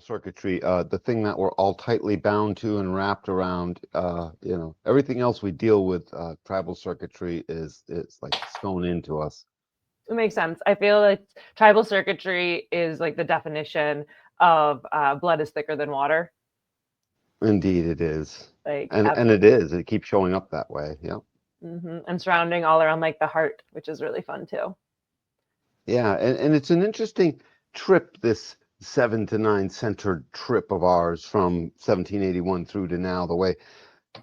circuitry, the thing that we're all tightly bound to and wrapped around, everything else we deal with, tribal circuitry is like sewn into us. It makes sense. I feel like tribal circuitry is like the definition of blood is thicker than water. Indeed, it is. Like, And it is. It keeps showing up that way. Yeah. and surrounding all around like the heart, which is really fun too. Yeah. And it's an interesting trip, this 7 to 9 centered trip of ours from 1781 through to now, the way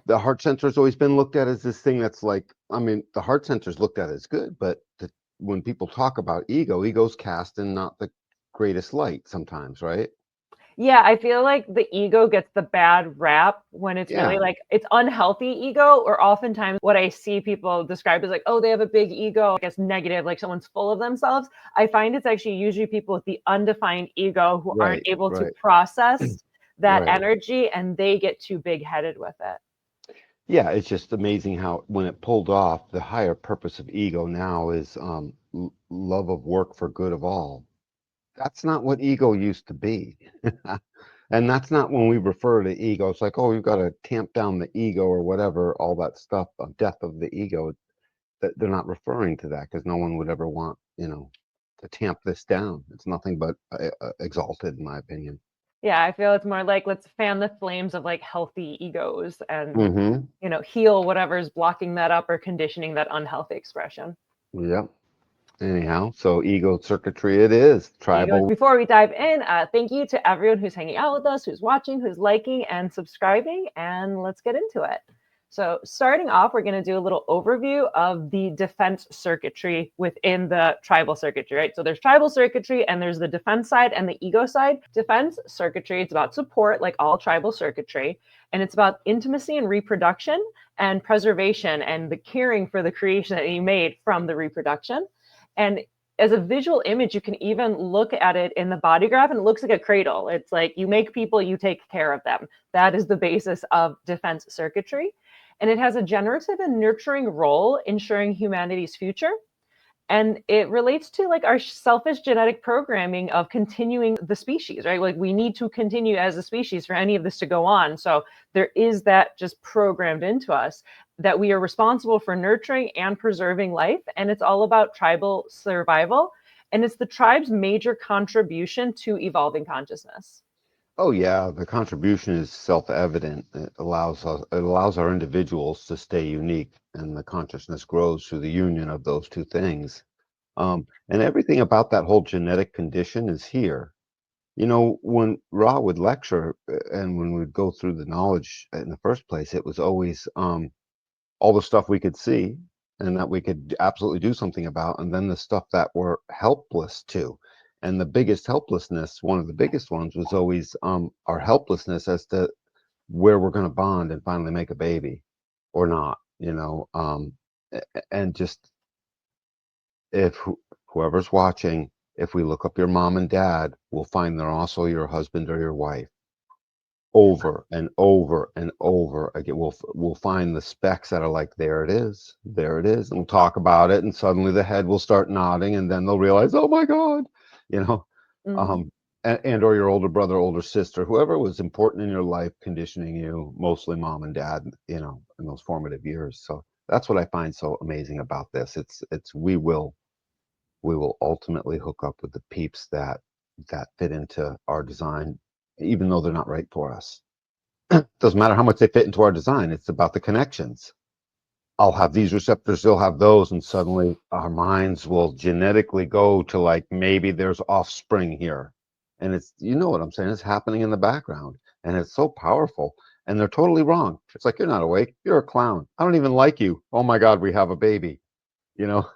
the heart center has always been looked at as this thing that's like, I mean, the heart center is looked at as good, but when people talk about ego's cast in not the greatest light sometimes, right? Yeah, I feel like the ego gets the bad rap when it's really Yeah, like it's unhealthy ego, or oftentimes what I see people describe as like, oh, they have a big ego, I guess negative, like someone's full of themselves. I find it's actually usually people with the undefined ego who aren't right, able to right, process that right. energy and they get too big headed with it. Yeah, it's just amazing how when it pulled off, the higher purpose of ego now is love of work for good of all. That's not what ego used to be. And that's not when we refer to ego. It's like, oh, you've got to tamp down the ego or whatever, all that stuff, death of the ego. That they're not referring to that because no one would ever want, to tamp this down. It's nothing but exalted, in my opinion. Yeah, I feel it's more like let's fan the flames of like healthy egos and Mm-hmm. heal whatever's blocking that up or conditioning that unhealthy expression. Yep. Anyhow, so ego circuitry it is. Ego. Tribal. Before we dive in, thank you to everyone who's hanging out with us, who's watching, who's liking and subscribing, and let's get into it. So starting off, we're going to do a little overview of the defense circuitry within the tribal circuitry, right? So there's tribal circuitry and there's the defense side and the ego side. Defense circuitry, it's about support like all tribal circuitry, and it's about intimacy and reproduction and preservation and the caring for the creation that you made from the reproduction. And as a visual image, you can even look at it in the body graph and it looks like a cradle. It's like you make people, you take care of them. That is the basis of defense circuitry. And it has a generative and nurturing role ensuring humanity's future. And it relates to like our selfish genetic programming of continuing the species, right? Like we need to continue as a species for any of this to go on. So there is that just programmed into us that we are responsible for nurturing and preserving life. And it's all about tribal survival. And it's the tribe's major contribution to evolving consciousness. Oh yeah, the contribution is self-evident. It allows our individuals to stay unique, and the consciousness grows through the union of those two things. And everything about that whole genetic condition is here. When Ra would lecture and when we'd go through the knowledge in the first place, it was always all the stuff we could see and that we could absolutely do something about, and then the stuff that we're helpless to. And the biggest helplessness, one of the biggest ones, was always our helplessness as to where we're going to bond and finally make a baby or not, and just if whoever's watching, if we look up your mom and dad, we'll find they're also your husband or your wife over and over and over again. We'll find the specks that are like, there it is, and we'll talk about it, and suddenly the head will start nodding, and then they'll realize, oh my God, you know, Mm-hmm. um, and or your older brother, older sister, whoever was important in your life, conditioning you, mostly mom and dad, in those formative years. So that's what I find so amazing about this. It's we will ultimately hook up with the peeps that fit into our design, even though they're not right for us. Doesn't matter how much they fit into our design. It's about the connections. I'll have these receptors, they'll have those, and suddenly our minds will genetically go to like, maybe there's offspring here. And it's, you know what I'm saying? It's happening in the background. And it's so powerful. And they're totally wrong. It's like, you're not awake. You're a clown. I don't even like you. Oh my God, we have a baby. you know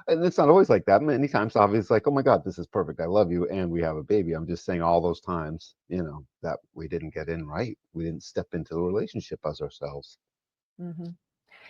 and it's not always like that. Many times obviously it's like, oh my God, this is perfect, I love you, and we have a baby. I'm just saying all those times, that we didn't get in right. We didn't step into the relationship as ourselves. Mm-hmm.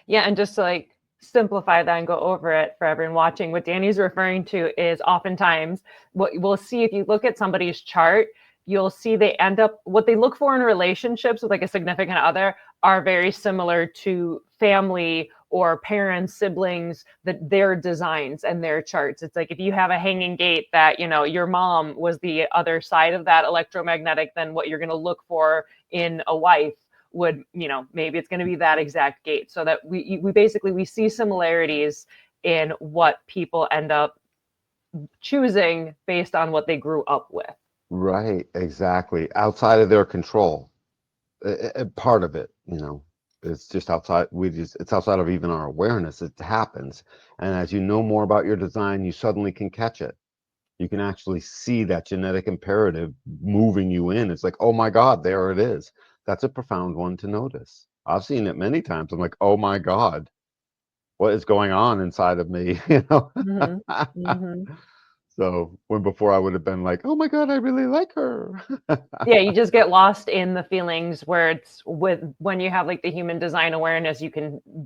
Yeah, and just to like simplify that and go over it for everyone watching, what Danny's referring to is oftentimes what we'll see if you look at somebody's chart, you'll see they end up, what they look for in relationships with like a significant other are very similar to family or parents, siblings, their designs and their charts. It's like if you have a hanging gate that, your mom was the other side of that electromagnetic, then what you're going to look for in a wife would, maybe it's going to be that exact gate. So that we see similarities in what people end up choosing based on what they grew up with. Right, exactly. Outside of their control. Part of it, it's just outside. It's outside of even our awareness. It happens. And as you know more about your design, you suddenly can catch it. You can actually see that genetic imperative moving you in. It's like, oh my God, there it is. That's a profound one to notice. I've seen it many times. I'm like, oh my God, what is going on inside of me? Mm-hmm. Mm-hmm. So when before I would have been like, oh my God, I really like her. Yeah, you just get lost in the feelings where it's when you have like the human design awareness,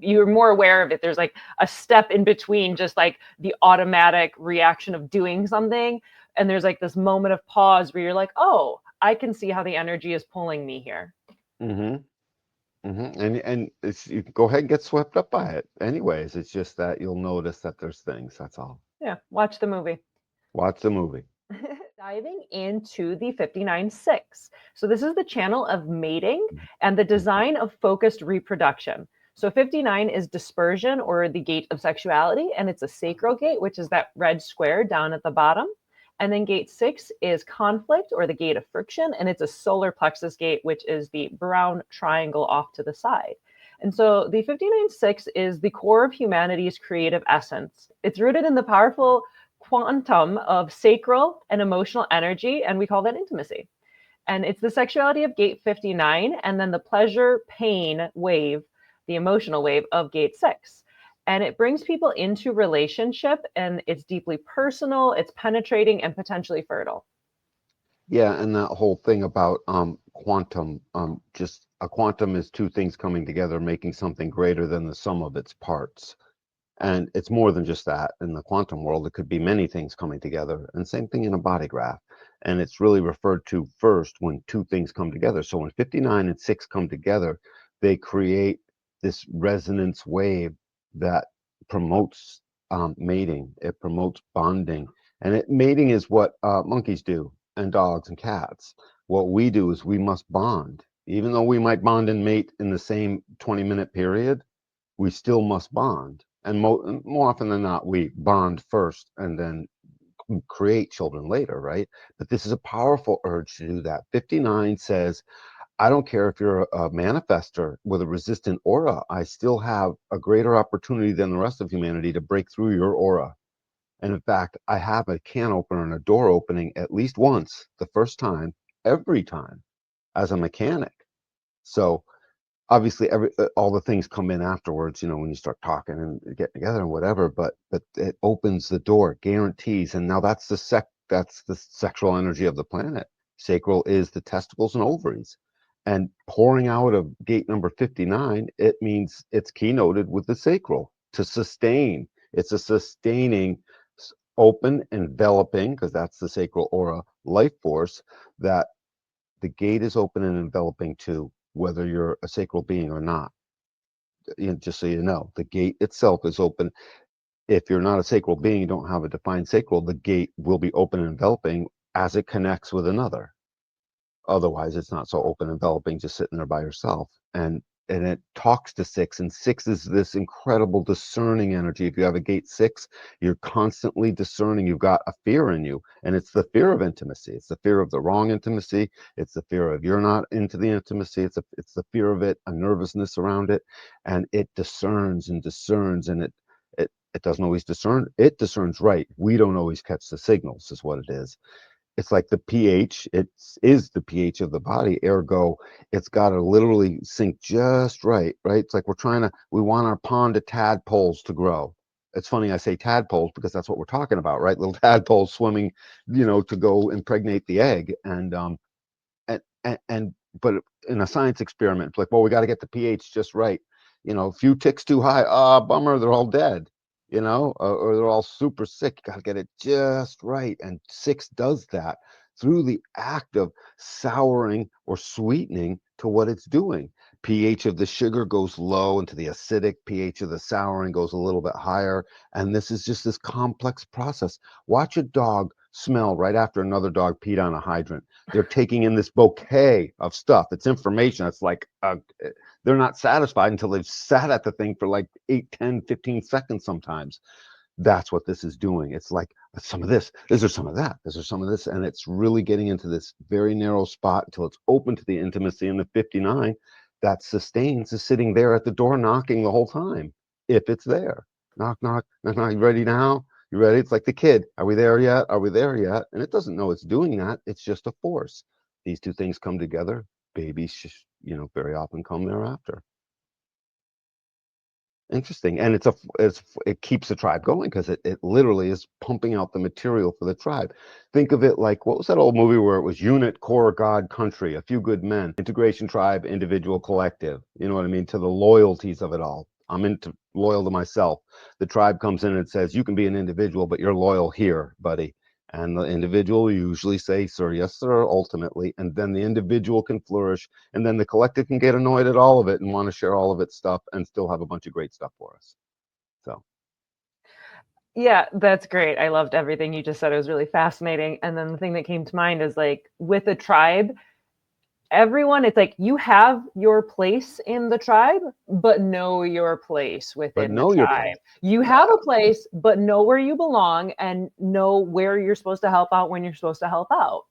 you're more aware of it. There's like a step in between just like the automatic reaction of doing something. And there's like this moment of pause where you're like, oh, I can see how the energy is pulling me here. hmm And you can go ahead and get swept up by it. Anyways, it's just that you'll notice that there's things. That's all. Yeah, watch the movie. Watch the movie. Diving into the 59-6. So, this is the channel of mating and the design of focused reproduction. So, 59 is dispersion or the gate of sexuality, and it's a sacral gate, which is that red square down at the bottom. And then gate 6 is conflict or the gate of friction, and it's a solar plexus gate, which is the brown triangle off to the side. And so the 59-6 is the core of humanity's creative essence. It's rooted in the powerful quantum of sacral and emotional energy, and we call that intimacy. And it's the sexuality of gate 59, and then the pleasure pain wave, the emotional wave of gate 6. And it brings people into relationship, and it's deeply personal, it's penetrating, and potentially fertile. Yeah, and that whole thing about quantum, just a quantum is two things coming together, making something greater than the sum of its parts. And it's more than just that. In the quantum world, it could be many things coming together. And same thing in a body graph. And it's really referred to first when two things come together. So when 59 and 6 come together, they create this resonance wave that promotes mating. It promotes bonding. And mating is what monkeys do, and dogs and cats. What we do is we must bond. Even though we might bond and mate in the same 20-minute period, we still must bond. And more often than not, we bond first and then create children later, right? But this is a powerful urge to do that. 59 says, I don't care if you're a manifester with a resistant aura, I still have a greater opportunity than the rest of humanity to break through your aura. And in fact, I have a can opener and a door opening at least once, the first time, every time, as a mechanic. So obviously all the things come in afterwards, when you start talking and getting together and whatever, but it opens the door, guarantees. And now that's the sexual energy of the planet. Sacral is the testicles and ovaries, and pouring out of gate number 59, it means it's keynoted with the sacral to sustain. It's a sustaining, open, enveloping, because that's the sacral aura life force, that the gate is open and enveloping to, whether you're a sacral being or not. Just so you know, the gate itself is open. If you're not a sacral being, you don't have a defined sacral, the gate will be open and enveloping as it connects with another. Otherwise, it's not so open enveloping, just sitting there by yourself. And it talks to 6, and 6 is this incredible discerning energy. If you have a gate 6, you're constantly discerning. You've got a fear in you, and it's the fear of intimacy. It's the fear of the wrong intimacy. It's the fear of you're not into the intimacy. It's the fear of it, a nervousness around it, and it discerns and discerns, and it doesn't always discern. It discerns right. We don't always catch the signals, is what it is. It's like the pH, is the pH of the body, ergo, it's got to literally sink just right, right? It's like we want our pond of tadpoles to grow. It's funny I say tadpoles because that's what we're talking about, right? Little tadpoles swimming, to go impregnate the egg. And but in a science experiment, it's like, well, we got to get the pH just right. A few ticks too high, bummer, they're all dead. Or they're all super sick. You got to get it just right. And 6 does that through the act of souring or sweetening to what it's doing. pH of the sugar goes low into the acidic, pH of the souring goes a little bit higher. And this is just this complex process. Watch a dog smell right after another dog peed on a hydrant. They're taking in this bouquet of stuff. It's information. It's like they're not satisfied until they've sat at the thing for like 8, 10, 15 seconds sometimes. That's what this is doing. It's like some of this, is there some of that, is there some of this, and it's really getting into this very narrow spot until it's open to the intimacy. And the 59 that sustains is sitting there at the door knocking the whole time, if it's there. Knock, knock, knock, knock. You ready now? You ready? It's like the kid. Are we there yet? Are we there yet? And it doesn't know it's doing that. It's just a force. These two things come together. Babies, very often come thereafter. Interesting. And it keeps the tribe going because it literally is pumping out the material for the tribe. Think of it like, what was that old movie where it was unit, core, God, country, a few good men, integration, tribe, individual, collective. You know what I mean? To the loyalties of it all. I'm loyal to myself. The tribe comes in and says, you can be an individual, but you're loyal here, buddy. And the individual usually say, sir, yes, sir, ultimately. And then the individual can flourish. And then the collective can get annoyed at all of it and want to share all of its stuff and still have a bunch of great stuff for us. So, Yeah, that's great. I loved everything you just said. It was really fascinating. And then the thing that came to mind is like with a tribe, everyone, it's like you have your place in the tribe, but know your place but within the know your tribe. place. You have a place, but know where you belong and know where you're supposed to help out when you're supposed to help out.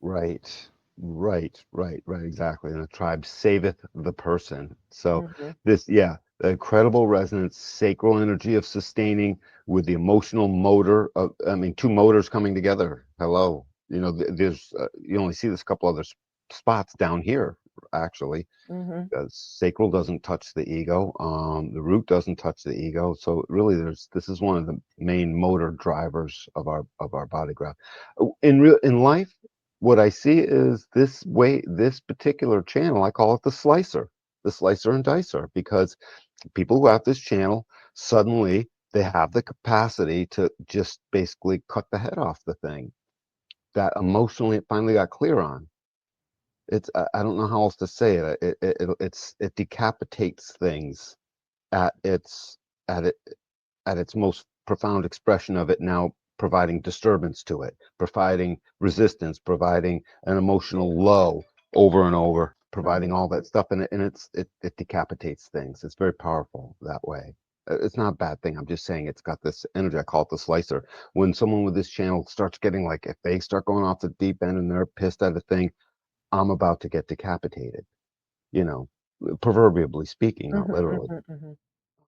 Right, right, exactly. And the tribe saveth the person. So Mhm. the incredible resonance, sacral energy of sustaining with the emotional motor of, I mean, two motors coming together. Hello, there's you only see this couple other spots down here, actually. Mhm. Sacral doesn't touch the ego. The root doesn't touch the ego. So really, this is one of the main motor drivers of our body graph. In life, what I see is this particular channel. I call it the slicer and dicer, because people who have this channel suddenly they have the capacity to just basically cut the head off the thing that emotionally it finally got clear on. I don't know how else to say it. It decapitates things at its at it at its most profound expression of it now, providing disturbance to it, providing resistance, providing an emotional low over and over, providing Mhm. all that stuff, and it decapitates things. It's very powerful that way. It's not a bad thing. I'm just saying it's got this energy. I call it the slicer. When someone with this channel starts getting like, if they start going off the deep end and they're pissed at a thing, I'm about to get decapitated, you know, proverbially speaking, not Mhm, literally. mhm, mhm.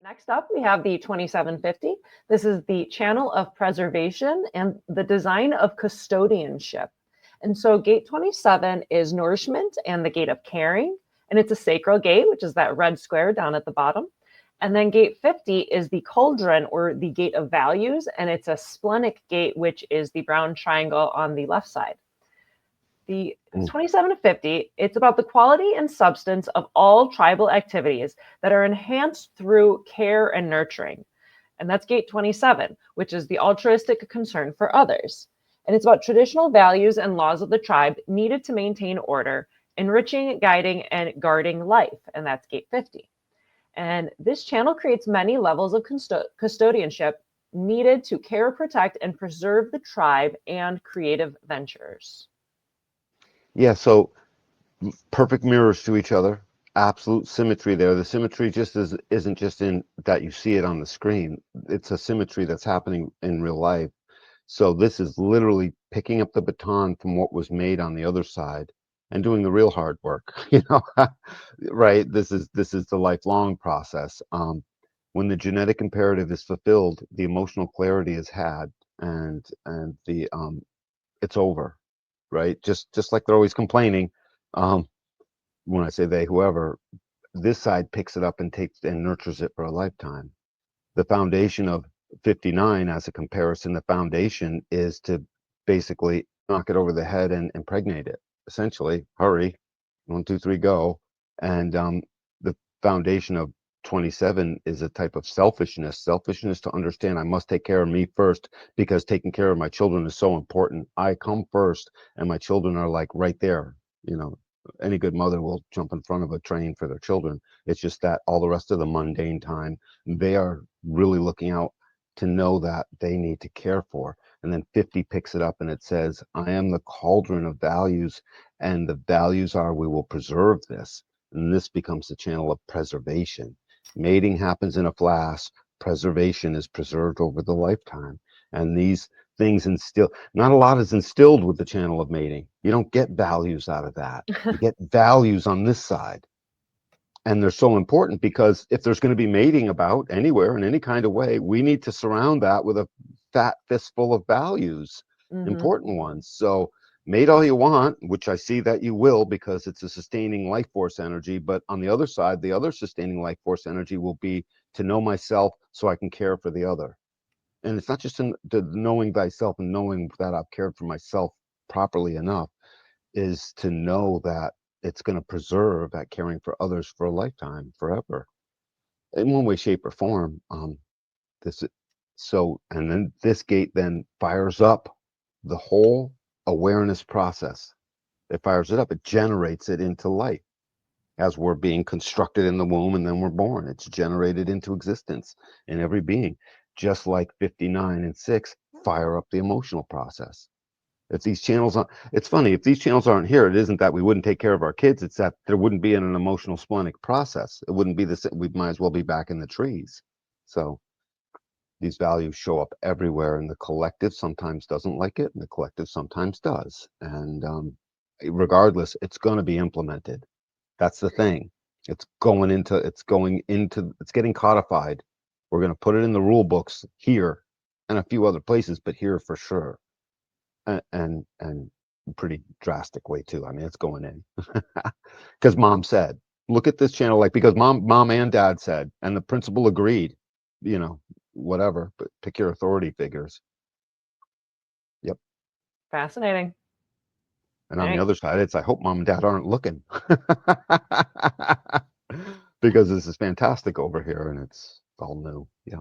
Next up, we have the 2750. This is the channel of preservation and the design of custodianship. And so, gate 27 is nourishment and the gate of caring. And it's a sacral gate, which is that red square down at the bottom. And then gate 50 is the cauldron or the gate of values. And it's a splenic gate, which is the brown triangle on the left side. The Mm. 27 to 50, it's about the quality and substance of all tribal activities that are enhanced through care and nurturing. And that's gate 27, which is the altruistic concern for others. And it's about traditional values and laws of the tribe needed to maintain order, enriching, guiding, and guarding life. And that's gate 50. And this channel creates many levels of custodianship needed to care, protect, and preserve the tribe and creative ventures. Yeah, so perfect mirrors to each other, absolute symmetry there. The symmetry just isn't just in that you see it on the screen. It's a symmetry that's happening in real life. So this is literally picking up the baton from what was made on the other side and doing the real hard work, right? This is the lifelong process. When the genetic imperative is fulfilled, the emotional clarity is had, and the it's over, right? Just like they're always complaining. Um, when I say they, whoever, this side picks it up and takes and nurtures it for a lifetime. The foundation of 59, as a comparison, the foundation is to basically knock it over the head and impregnate it. Essentially, hurry, 1, 2, 3, go. And the foundation of 27 is a type of selfishness to understand I must take care of me first, because taking care of my children is so important. I come first, and my children are like right there, you know, any good mother will jump in front of a train for their children. It's just that all the rest of the mundane time, they are really looking out to know that they need to care for. And then 50 picks it up and it says, I am the cauldron of values, and the values are we will preserve this. And this becomes the channel of preservation. Mating happens in a flash, preservation is preserved over the lifetime. And these things instill, not a lot is instilled with the channel of mating. You don't get values out of that. You get values on this side. And they're so important because if there's going to be mating about anywhere in any kind of way, we need to surround that with a fat fistful of values, Hmm. important ones. So mate all you want, which I see that you will because it's a sustaining life force energy. But on the other side, the other sustaining life force energy will be to know myself so I can care for the other. And it's not just in the knowing thyself and knowing that I've cared for myself properly enough, is to know that it's going to preserve that caring for others for a lifetime, forever, in one way, shape, or form. This so, and then this gate then fires up the whole awareness process. It fires it up. It generates it into life as we're being constructed in the womb, and then we're born. It's generated into existence in every being, just like 59 and 6 fire up the emotional process. If these channels aren't, it's funny, if these channels aren't here, it isn't that we wouldn't take care of our kids, it's that there wouldn't be an emotional splenic process. It wouldn't be the same. We might as well be back in the trees. So these values show up everywhere, and the collective sometimes doesn't like it, and the collective sometimes does. And regardless, it's going to be implemented. That's the thing. It's getting codified. We're going to put it in the rule books here and a few other places, but here for sure. And pretty drastic way too. I mean, it's going in because mom said, look at this channel, like, because mom and dad said, and the principal agreed, you know, whatever, but pick your authority figures. Yep. Fascinating. And All on the right. other side, it's, I hope mom and dad aren't looking because this is fantastic over here and it's all new. Yeah.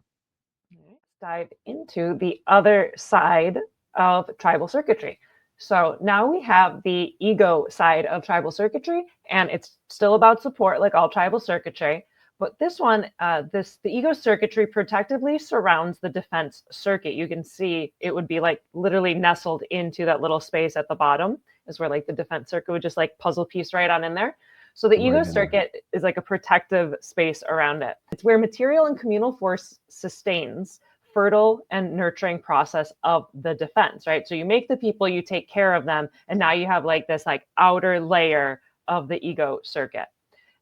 Let's dive into the other side of tribal circuitry. So now we have the ego side of tribal circuitry, and it's still about support, like all tribal circuitry. But this one, the ego circuitry protectively surrounds the defense circuit. You can see it would be like literally nestled into that little space at the bottom, is where like the defense circuit would just like puzzle piece right on in there. So the ego Right in there. circuit is like a protective space around it. It's where material and communal force sustains fertile and nurturing process of the defense, right? So you make the people, you take care of them, and now you have like this like outer layer of the ego circuit.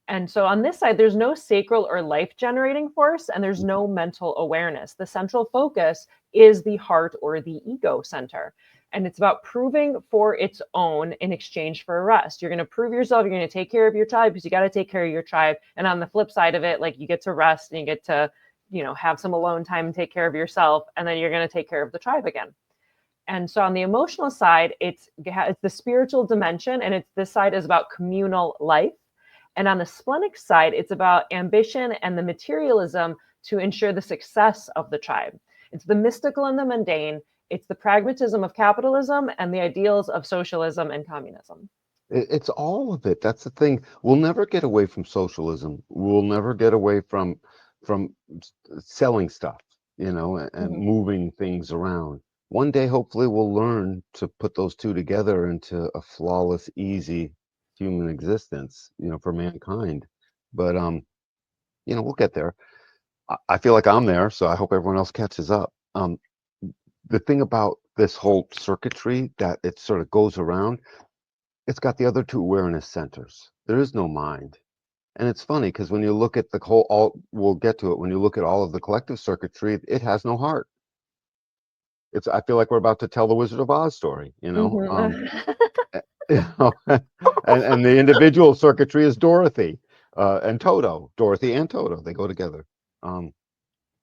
And so on this side, there's no sacral or life generating force, and there's no mental awareness. The central focus is the heart or the ego center. And it's about proving for its own in exchange for a rest. You're going to prove yourself. You're going to take care of your tribe because you got to take care of your tribe. And on the flip side of it, like you get to rest and you get to, have some alone time and take care of yourself. And then you're going to take care of the tribe again. And so on the emotional side, it's the spiritual dimension, and this side is about communal life. And on the splenic side, it's about ambition and the materialism to ensure the success of the tribe. It's the mystical and the mundane. It's the pragmatism of capitalism and the ideals of socialism and communism. It's all of it. That's the thing. We'll never get away from socialism. We'll never get away from selling stuff, and Mhm. moving things around. One day, hopefully, we'll learn to put those two together into a flawless, easy human existence, for mankind. But we'll get there. I feel like I'm there, so I hope everyone else catches up. The thing about this whole circuitry that it sort of goes around, it's got the other two awareness centers. There is no mind. And it's funny because when you look at the whole, we'll get to it, when you look at all of the collective circuitry, it has no heart. I feel like we're about to tell the Wizard of Oz story, Mhm. you know, and the individual circuitry is Dorothy and Toto. Dorothy and Toto, they go together. Um,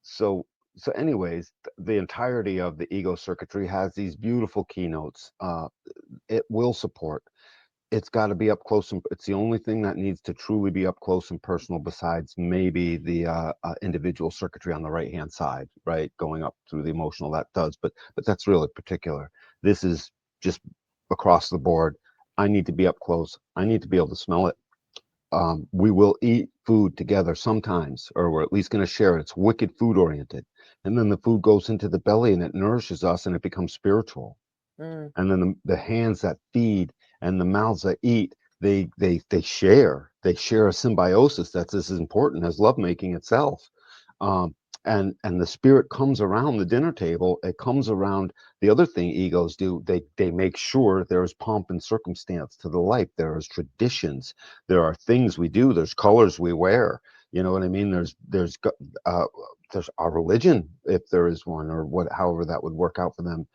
so, so anyways, the entirety of the ego circuitry has these beautiful keynotes. It will support. It's got to be up close, and it's the only thing that needs to truly be up close and personal, besides maybe the individual circuitry on the right hand side, right, going up through the emotional. That does, but that's really particular. This is just across the board. I need to be up close. I need to be able to smell it. We will eat food together sometimes, or we're at least going to share it. It's wicked food oriented. And then the food goes into the belly and it nourishes us and it becomes spiritual. Mm. And then the hands that feed and the mouths that eat, they share. They share a symbiosis that's as important as lovemaking itself. Um, and the spirit comes around the dinner table. It comes around the other thing egos do. They make sure there's pomp and circumstance to the life. There is traditions. There are things we do. There's colors we wear. You know what I mean? There's our religion, if there is one, or what, however that would work out for them.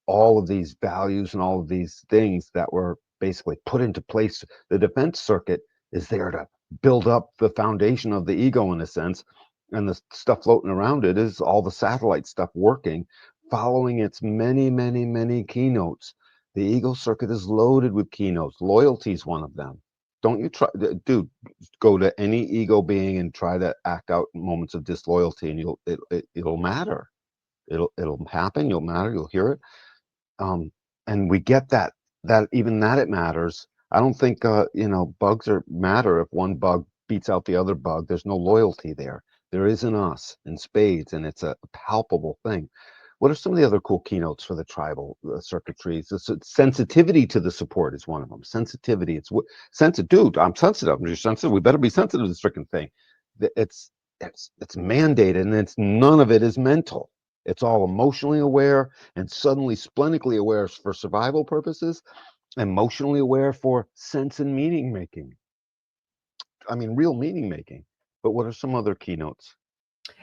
All of these values and all of these things that were basically put into place. The defense circuit is there to build up the foundation of the ego in a sense, and the stuff floating around it is all the satellite stuff working, following its many, many, many keynotes. The ego circuit is loaded with keynotes. Loyalty is one of them. Don't you try, dude, go to any ego being and try to act out moments of disloyalty, and it'll matter. It'll happen. You'll matter. You'll hear it. And we get that even that it matters. I don't think bugs are matter if one bug beats out the other bug. There's no loyalty there. There is in us in spades, and it's a palpable thing. What are some of the other cool keynotes for the tribal circuitries? Sensitivity to the support is one of them. Sensitivity. It's what sensitive, dude. I'm sensitive. You're sensitive. We better be sensitive to this freaking thing. It's mandated, and it's none of it is mental. It's all emotionally aware and suddenly splenically aware for survival purposes, emotionally aware for sense and meaning making. I mean, real meaning making. But what are some other keynotes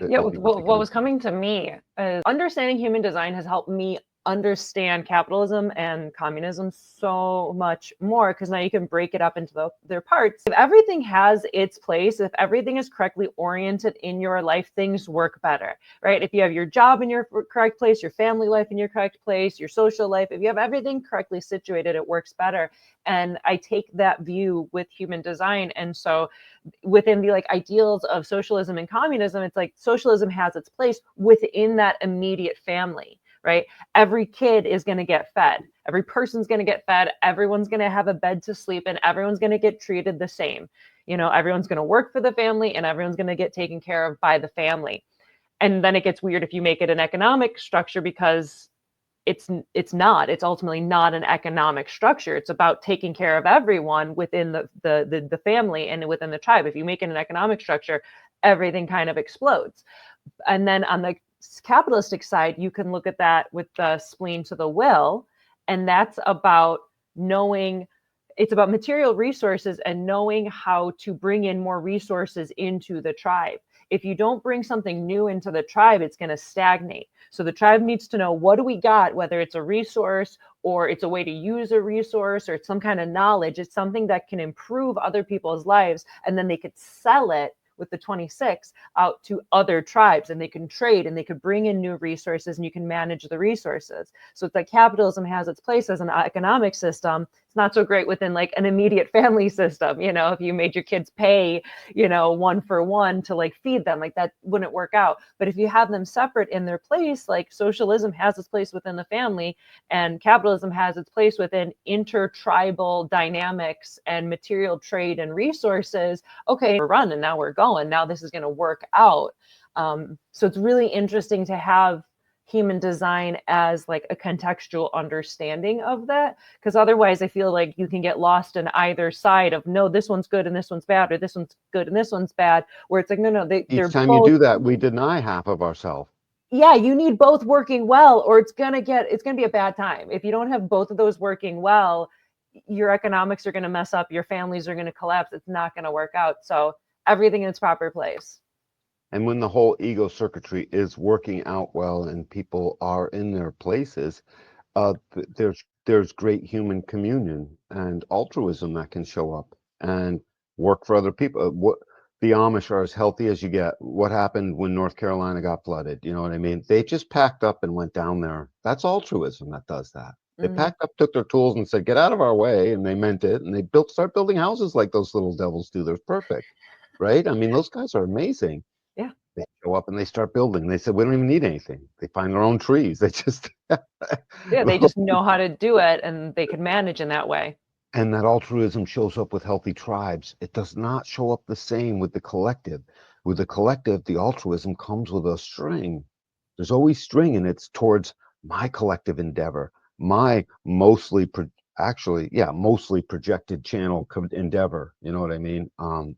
Yeah, that you what was coming to me is understanding human design has helped me understand capitalism and communism so much more, because now you can break it up into their parts. If everything has its place, if everything is correctly oriented in your life, things work better, right? If you have your job in your correct place, your family life in your correct place, your social life, if you have everything correctly situated, it works better. And I take that view with human design. And so within the like ideals of socialism and communism, it's like socialism has its place within that immediate family, right? Every kid is going to get fed. Every person's going to get fed. Everyone's going to have a bed to sleep in. Everyone's going to get treated the same. Everyone's going to work for the family, and everyone's going to get taken care of by the family. And then it gets weird if you make it an economic structure, because it's ultimately not an economic structure. It's about taking care of everyone within the family and within the tribe. If you make it an economic structure, everything kind of explodes. And then on the capitalistic side, you can look at that with the spleen to the will, and that's about knowing, it's about material resources and knowing how to bring in more resources into the tribe. If you don't bring something new into the tribe, it's going to stagnate. So the tribe needs to know, what do we got, whether it's a resource or it's a way to use a resource or it's some kind of knowledge. It's something that can improve other people's lives, and then they could sell it with the 26 out to other tribes, and they can trade and they could bring in new resources, and you can manage the resources. So it's like capitalism has its place as an economic system. It's not so great within like an immediate family system. If you made your kids pay, 1 for 1 to like feed them, like that wouldn't work out. But if you have them separate in their place, like socialism has its place within the family and capitalism has its place within intertribal dynamics and material trade and resources. Okay, we're running, now we're going, now this is going to work out. So it's really interesting to have human design as like a contextual understanding of that, because otherwise I feel like you can get lost in either side of, no, this one's good and this one's bad, or this one's good and this one's bad, where it's like, no, they're each time both. you do that, we deny half of ourselves. Yeah, you need both working well, or it's gonna be a bad time. If you don't have both of those working well, your economics are going to mess up, your families are going to collapse, it's not going to work out. So everything in its proper place. And when the whole ego circuitry is working out well and people are in their places, there's great human communion and altruism that can show up and work for other people. What the Amish are as healthy as you get. What happened when North Carolina got flooded? You know what I mean? They just packed up and went down there. That's altruism that does that. They packed up, took their tools, and said, "Get out of our way," and they meant it. And they start building houses like those little devils do. They're perfect, right? I mean, those guys are amazing. Yeah. They show up and they start building. They said, we don't even need anything. They find their own trees. They just, Yeah, they just know how to do it and they can manage in that way. and that altruism shows up with healthy tribes. It does not show up the same with the collective. With the collective, the altruism comes with a string. There's always string, and it's towards my collective endeavor, my mostly projected channel endeavor. You know what I mean? Oh,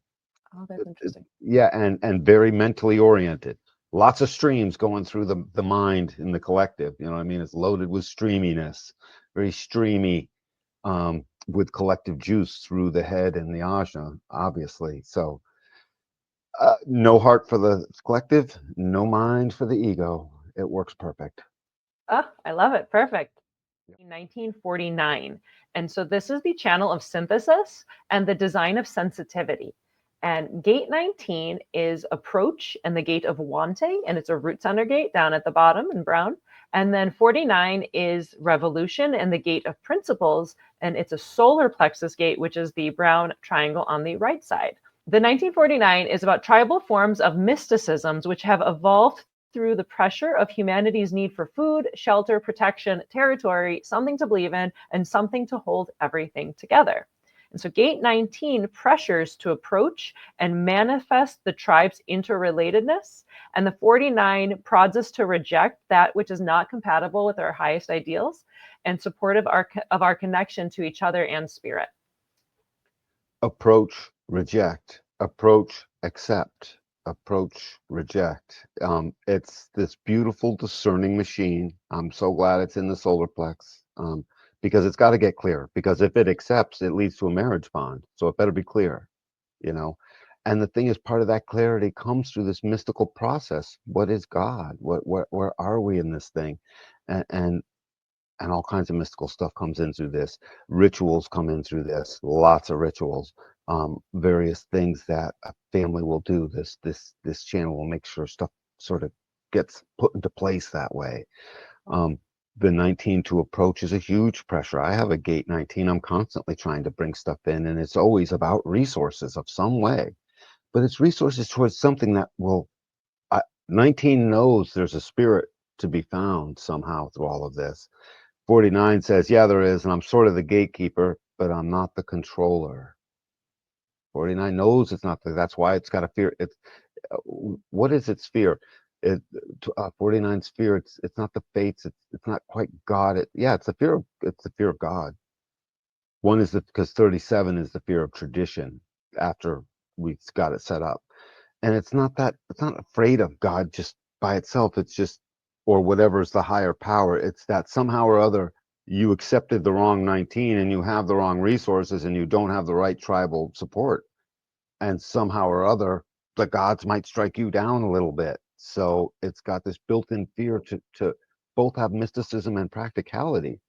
that's interesting. Yeah, and very mentally oriented. Lots of streams going through the mind in the collective. You know what I mean? It's loaded with streaminess, very streamy, with collective juice through the head and the ajna, obviously. So no heart for the collective, no mind for the ego. It works perfect. Oh, I love it. Perfect. 1949. And so this is the channel of synthesis and the design of sensitivity. And gate 19 is approach and the gate of wanting, and it's a root center gate down at the bottom in brown. And then 49 is revolution and the gate of principles, and it's a solar plexus gate, which is the brown triangle on the right side. The 1949 is about tribal forms of mysticisms which have evolved through the pressure of humanity's need for food, shelter, protection, territory, something to believe in, and something to hold everything together. And so gate 19 pressures to approach and manifest the tribe's interrelatedness, and the 49 prods us to reject that which is not compatible with our highest ideals and supportive of our connection to each other and spirit. Approach, reject, approach, accept, approach, reject. It's this beautiful discerning machine. I'm so glad it's in the solar plex, because it's got to get clear. Because if it accepts, it leads to a marriage bond. So it better be clear, you know. And the thing is, part of that clarity comes through this mystical process. What is God? Where are we in this thing? And and all kinds of mystical stuff comes in through this. Rituals come in through this. Lots of rituals. Various things that a family will do. This channel will make sure stuff sort of gets put into place that way. The 19 to approach is a huge pressure. I have a gate 19. I'm constantly trying to bring stuff in, and it's always about resources of some way. But it's resources towards something that will. 19 knows there's a spirit to be found somehow through all of this. 49 says, yeah, there is, and I'm sort of the gatekeeper, but I'm not the controller. 49 knows it's not that's why it's got a fear. It's what is its fear? 49's fear. It's not the fates. It's not quite God. It's the fear of God. One is because 37 is the fear of tradition after we've got it set up, and it's not afraid of God just by itself. It's just, or whatever's the higher power. It's that somehow or other you accepted the wrong 19 and you have the wrong resources and you don't have the right tribal support, and somehow or other the gods might strike you down a little bit. So it's got this built-in fear to both have mysticism and practicality.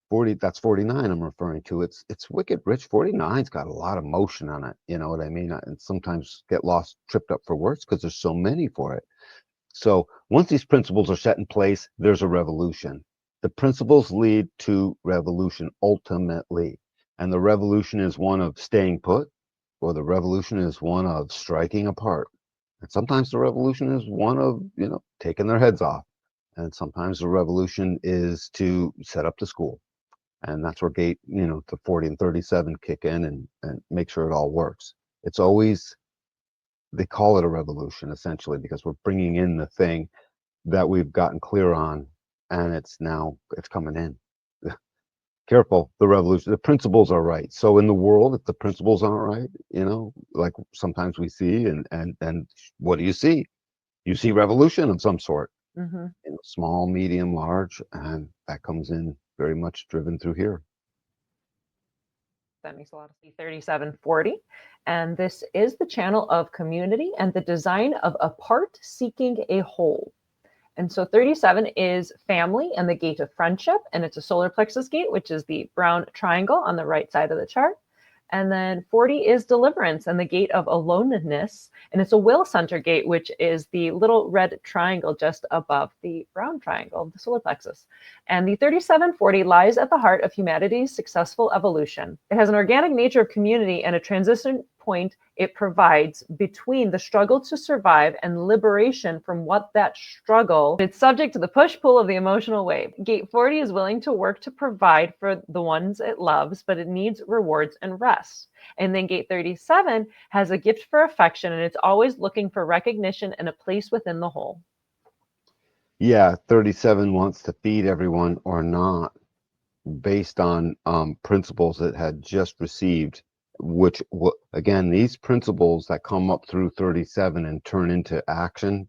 40, that's 49 I'm referring to. It's wicked rich. 49's got a lot of motion on it, you know what I mean? And sometimes get lost, tripped up for words because there's so many for it. So once these principles are set in place, there's a revolution. The principles lead to revolution ultimately. And the revolution is one of staying put, or the revolution is one of striking apart. And sometimes the revolution is one of, taking their heads off. And sometimes the revolution is to set up the school. And that's where gate, the 40 and 37 kick in and make sure it all works. It's always, they call it a revolution essentially because we're bringing in the thing that we've gotten clear on, and it's coming in. Careful, the revolution, the principles are right. So in the world, if the principles aren't right, like sometimes we see, and what do you see? You see revolution of some sort, small, medium, large, and that comes in very much driven through here. That makes a lot of sense. 3740. And this is the channel of community and the design of a part seeking a whole. And so 37 is family and the gate of friendship, and it's a solar plexus gate, which is the brown triangle on the right side of the chart. And then 40 is deliverance and the gate of aloneness, and it's a will center gate, which is the little red triangle just above the brown triangle, the solar plexus. And the 3740 lies at the heart of humanity's successful evolution. It has an organic nature of community and a point it provides between the struggle to survive and liberation from what that struggle. It's subject to the push-pull of the emotional wave. Gate 40 is willing to work to provide for the ones it loves, but it needs rewards and rest. And then gate 37 has a gift for affection, and it's always looking for recognition and a place within the whole. Yeah, 37 wants to feed everyone or not, based on principles it had just received, which again, these principles that come up through 37 and turn into action,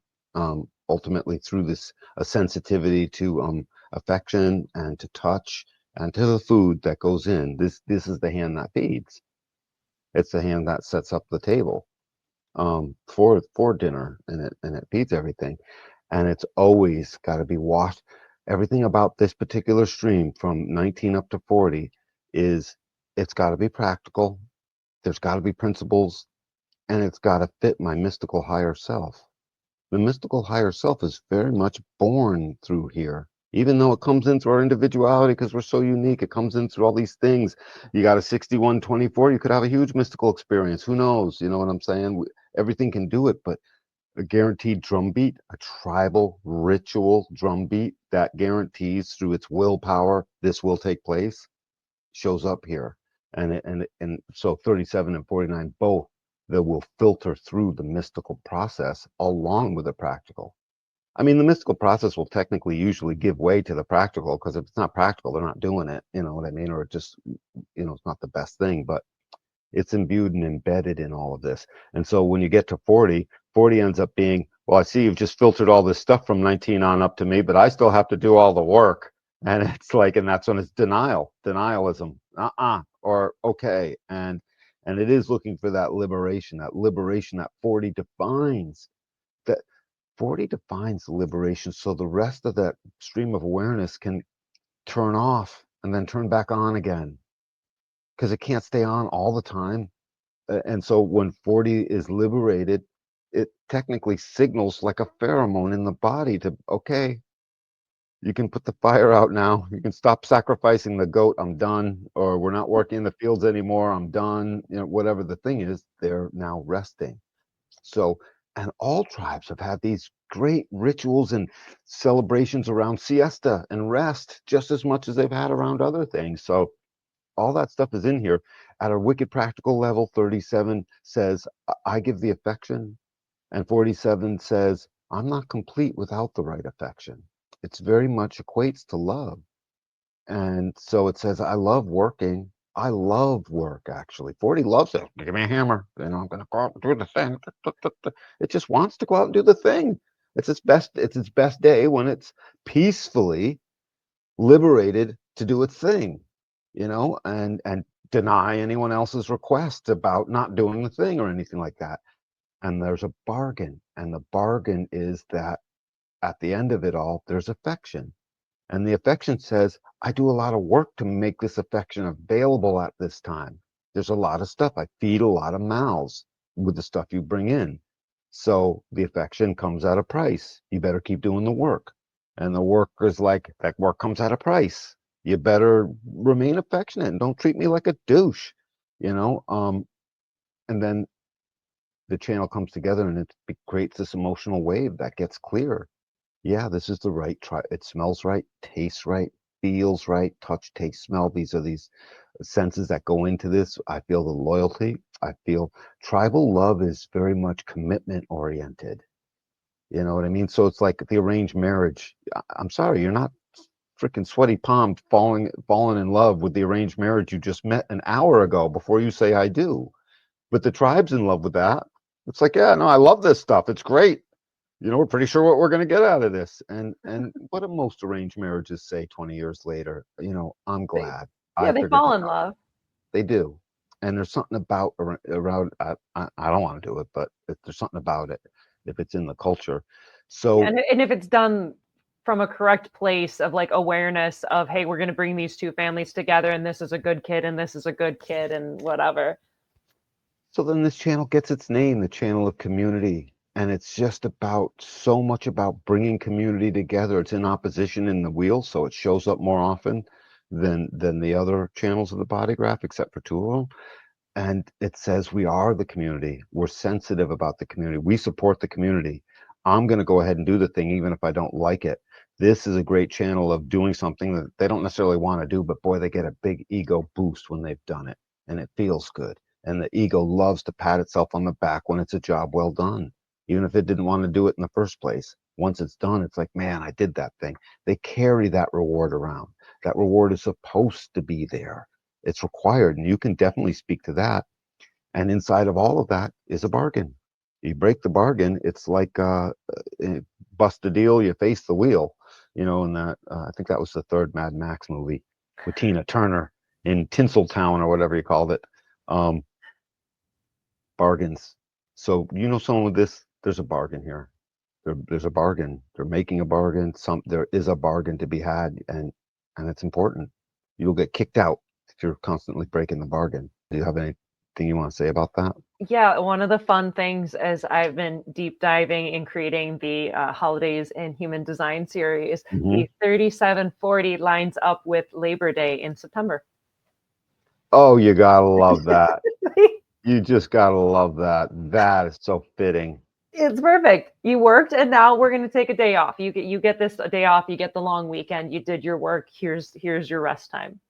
ultimately through this a sensitivity to affection and to touch and to the food that goes in. This is the hand that feeds. It's the hand that sets up the table for dinner, and it feeds everything, and it's always got to be washed. Everything about this particular stream from 19 up to 40 is it's got to be practical. There's got to be principles, and it's got to fit my mystical higher self. The mystical higher self is very much born through here, even though it comes in through our individuality because we're so unique. It comes in through all these things. You got a 6124, you could have a huge mystical experience. Who knows? You know what I'm saying? Everything can do it, but a guaranteed drum beat, a tribal ritual drum beat that guarantees through its willpower this will take place, shows up here. And so 37 and 49 both, that will filter through the mystical process along with the practical. I mean, the mystical process will technically usually give way to the practical, because if it's not practical, they're not doing it, you know what I mean? Or it just, it's not the best thing, but it's imbued and embedded in all of this. And so when you get to 40, 40 ends up being, well, I see you've just filtered all this stuff from 19 on up to me, but I still have to do all the work. And it's like, and that's when it's denialism, or okay. And it is looking for that liberation that 40 defines. That 40 defines liberation. So the rest of that stream of awareness can turn off and then turn back on again, because it can't stay on all the time. And so when 40 is liberated, it technically signals like a pheromone in the body to, okay, you can put the fire out now. You can stop sacrificing the goat. I'm done. Or we're not working in the fields anymore. I'm done. Whatever the thing is, they're now resting. So, and all tribes have had these great rituals and celebrations around siesta and rest just as much as they've had around other things. So all that stuff is in here. At a wicked practical level, 37 says, I give the affection. And 47 says, I'm not complete without the right affection. It's very much equates to love. And so it says, I love working. I love work, actually. 40 loves it. Give me a hammer. I'm going to go out and do the thing. It just wants to go out and do the thing. It's its best day when it's peacefully liberated to do its thing, and deny anyone else's request about not doing the thing or anything like that. And there's a bargain, and the bargain is that at the end of it all, there's affection. And the affection says, I do a lot of work to make this affection available at this time. There's a lot of stuff. I feed a lot of mouths with the stuff you bring in. So the affection comes at a price. You better keep doing the work. And the work is like, that work comes at a price. You better remain affectionate and don't treat me like a douche, and then the channel comes together and it creates this emotional wave that gets clear. Yeah, this is the right try. It smells right, tastes right, feels right, touch, taste, smell. These are these senses that go into this. I feel the loyalty. I feel tribal love is very much commitment oriented. You know what I mean? So it's like the arranged marriage. I'm sorry, you're not freaking sweaty palm falling in love with the arranged marriage you just met an hour ago before you say I do. But the tribe's in love with that. It's like, yeah, no, I love this stuff. It's great. We're pretty sure what we're going to get out of this. And what do most arranged marriages say 20 years later? I'm glad I They figured fall this in out. love. They do. And there's something about around, I don't want to do it, but there's something about it if it's in the culture. So, and if it's done from a correct place of like awareness of, hey, we're going to bring these two families together, and this is a good kid and this is a good kid and whatever. So then this channel gets its name, the channel of community. And it's just about so much about bringing community together. It's in opposition in the wheel, so it shows up more often than the other channels of the body graph, except for two of them. and it says we are the community. We're sensitive about the community. We support the community. I'm going to go ahead and do the thing even if I don't like it. This is a great channel of doing something that they don't necessarily want to do, but boy, they get a big ego boost when they've done it, and it feels good. And the ego loves to pat itself on the back when it's a job well done, even if it didn't want to do it in the first place. Once it's done, it's like, man, I did that thing. They carry that reward around. That reward is supposed to be there. It's required, and you can definitely speak to that. And inside of all of that is a bargain. You break the bargain, it's like bust a deal, you face the wheel. You know, and that I think that was the third Mad Max movie with Tina Turner in Tinseltown or whatever you called it. Um, Bargains. So you know, someone with this, there's a bargain here. There's a bargain. They're making a bargain. There is a bargain to be had, and it's important. You'll get kicked out if you're constantly breaking the bargain. Do you have anything you want to say about that? Yeah, one of the fun things as I've been deep diving in creating the Holidays in Human Design series, Hmm. the 3740 lines up with Labor Day in September. Oh, you gotta love that. You just gotta love that. That is so fitting. It's perfect. You worked and now we're going to take a day off. You get this a day off, you get the long weekend, you did your work. Here's your rest time.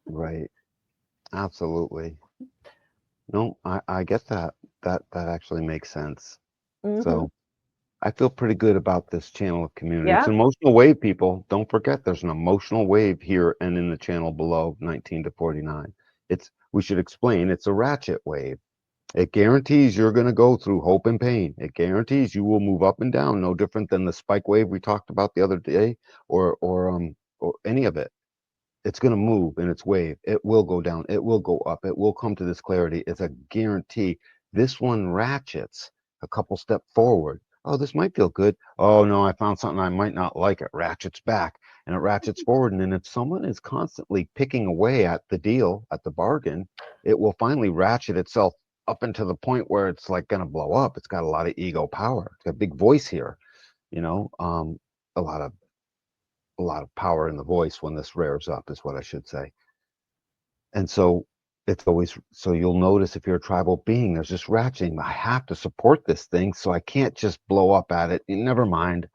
Right. Absolutely. No, I get that. That actually makes sense. Hmm. So I feel pretty good about this channel of community. It's Yeah. an emotional wave, people. Don't forget there's an emotional wave here and in the channel below 19 to 49. We should explain it's a ratchet wave. It guarantees you're going to go through hope and pain. It guarantees you will move up and down, no different than the spike wave we talked about the other day, or any of it. It's going to move in its wave. It will go down. It will go up. It will come to this clarity. It's a guarantee. This one ratchets a couple step forward. Oh, this might feel good. Oh no, I found something I might not like. It ratchets back and it ratchets forward. And then if someone is constantly picking away at the deal, at the bargain, it will finally ratchet itself up into the point where it's like going to blow up. It's got a lot of ego power. It's got a big voice here, you know, a lot of power in the voice when this rears up is what I should say. And so it's always, so you'll notice if you're a tribal being, there's this ratcheting. I have to support this thing, so I can't just blow up at it. Never mind.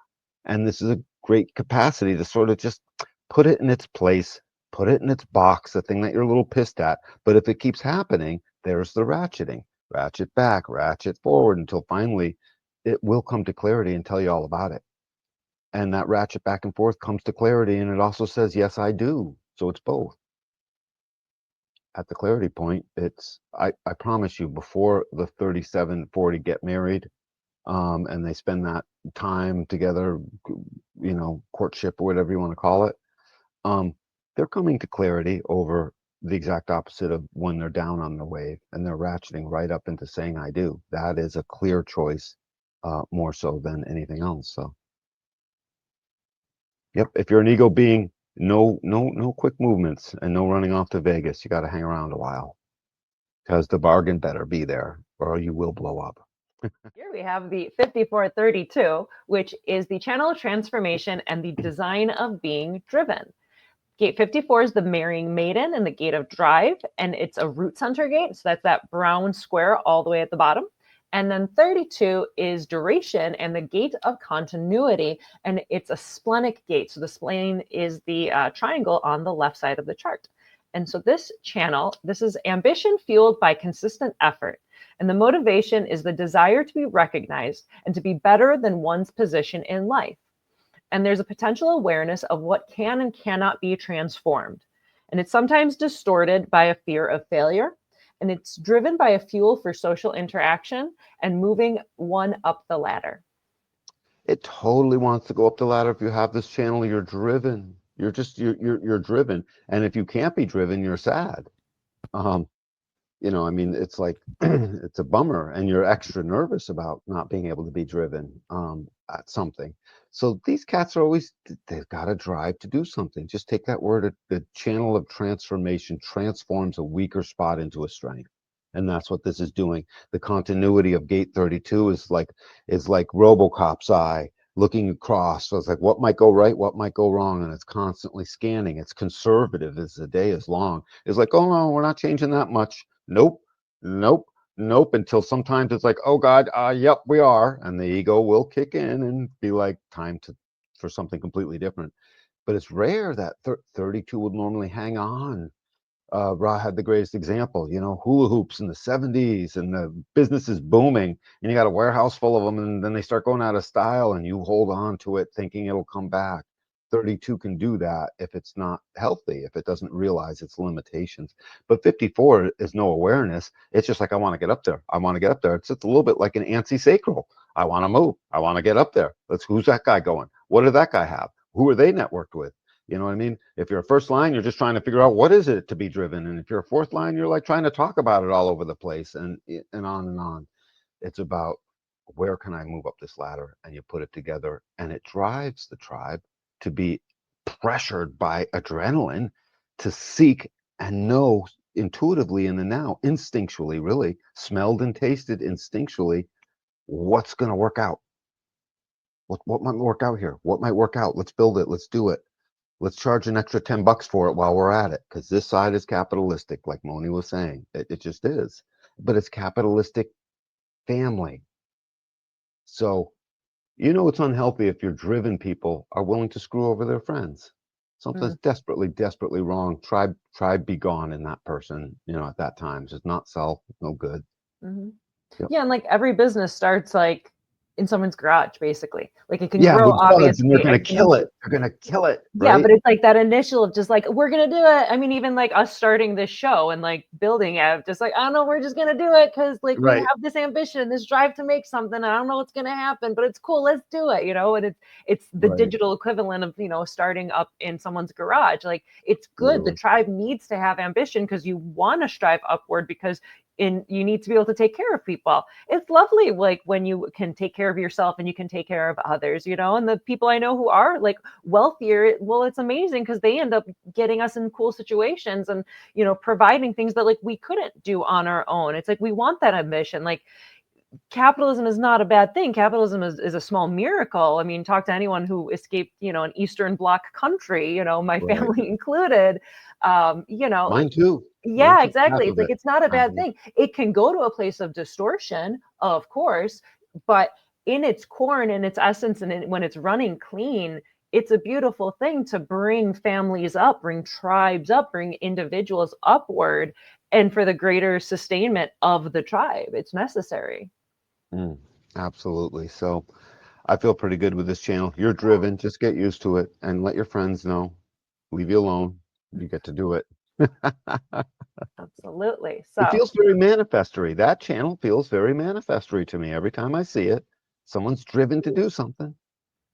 And this is a great capacity to sort of just put it in its place, put it in its box, the thing that you're a little pissed at. But if it keeps happening, there's the ratcheting. Ratchet back, ratchet forward until finally it will come to clarity and tell you all about it. And that ratchet back and forth comes to clarity, and it also says, yes, I do. So it's both. At the clarity point, I promise you, before the 3740 get married, and they spend that time together, you know, courtship or whatever you want to call it, um, they're coming to clarity over the exact opposite of when they're down on the wave, and they're ratcheting right up into saying I do. That is a clear choice, more so than anything else. So yep, if you're an ego being, no quick movements and no running off to Vegas. You got to hang around a while because the bargain better be there or you will blow up. Here we have the 5432, which is the channel of transformation and the design of being driven. Gate 54 is the marrying maiden and the gate of drive, and it's a root center gate. So that's that brown square all the way at the bottom. And then 32 is duration and the gate of continuity, and it's a splenic gate. So the spleen is the triangle on the left side of the chart. And so this channel, this is ambition fueled by consistent effort. And the motivation is the desire to be recognized and to be better than one's position in life. And there's a potential awareness of what can and cannot be transformed. And it's sometimes distorted by a fear of failure. And it's driven by a fuel for social interaction and moving one up the ladder. It totally wants to go up the ladder. If you have this channel, you're driven. You're driven. And if you can't be driven, you're sad. Um, you know, I mean, it's like it's a bummer, and you're extra nervous about not being able to be driven at something. So these cats are always, they've got a drive to do something. Just take that word, the channel of transformation transforms a weaker spot into a strength. And that's what this is doing. The continuity of gate 32 is like RoboCop's eye looking across. So it's like what might go right, what might go wrong, and it's constantly scanning. It's conservative as the day is long. It's like, oh no, we're not changing that much. Nope. Nope, nope. Until sometimes it's like, oh God, yep, we are, and the ego will kick in and be like, time to for something completely different. But it's rare that 32 would normally hang on. Ra had the greatest example, hula hoops in the 70s, and the business is booming, and you got a warehouse full of them, and then they start going out of style, and you hold on to it thinking it'll come back. 32 can do that if it's not healthy, if it doesn't realize its limitations. But 54 is no awareness. It's just like, I want to get up there. I want to get up there. It's just a little bit like an antsy sacral. I want to move. I want to get up there. Who's that guy going? What did that guy have? Who are they networked with? You know what I mean? If you're a first line, you're just trying to figure out what is it to be driven. And if you're a fourth line, you're like trying to talk about it all over the place, and on and on. It's about, where can I move up this ladder? And you put it together, and it drives the tribe to be pressured by adrenaline to seek and know intuitively in the now, instinctually, really smelled and tasted instinctually, what's going to work out. What might work out here? What might work out? Let's build it. Let's do it. Let's charge an extra $10 for it while we're at it, because this side is capitalistic, like Moni was saying. It just is. But it's capitalistic family. So, it's unhealthy if your driven people are willing to screw over their friends. Something's desperately, desperately wrong. Try be gone in that person, at that time. It's not self, no good. Mm-hmm. Yep. Yeah, and like every business starts like in someone's garage, basically. Like it can Yeah, grow with buds, and they're obviously going to kill exponentially. it. They're going to kill it, Yeah, right? but it's like that initial of just like, we're gonna do it. I mean, even like us starting this show and like building it, just like, I don't know, we're just gonna do it because like we Right, have this ambition, this drive to make something. I don't know what's gonna happen, but it's cool. Let's do it, And it's the right. digital equivalent of starting up in someone's garage. Like it's good. The Literally. tribe needs to have ambition because you want to strive upward because you need to be able to take care of people. It's lovely like when you can take care of yourself and you can take care of others, and the people I know who are like wealthier, well, it's amazing because they end up getting us in cool situations and providing things that like we couldn't do on our own. It's like we want that ambition. Like capitalism is not a bad thing. Capitalism is a small miracle. I mean, talk to anyone who escaped an Eastern Bloc country, my Right. family included. Mine too. Mine Yeah, took half exactly. It's of like it. it's not a Half bad of it. thing. It can go to a place of distortion, of course, but in its core and in its essence, and when it's running clean, it's a beautiful thing to bring families up, bring tribes up, bring individuals upward, and for the greater sustainment of the tribe. It's necessary. Absolutely. So I feel pretty good with this channel. You're driven. Just get used to it and let your friends know. Leave you alone. You get to do it. Absolutely. It So feels very manifestory. That channel feels very manifestory to me. Every time I see it, someone's driven to do something.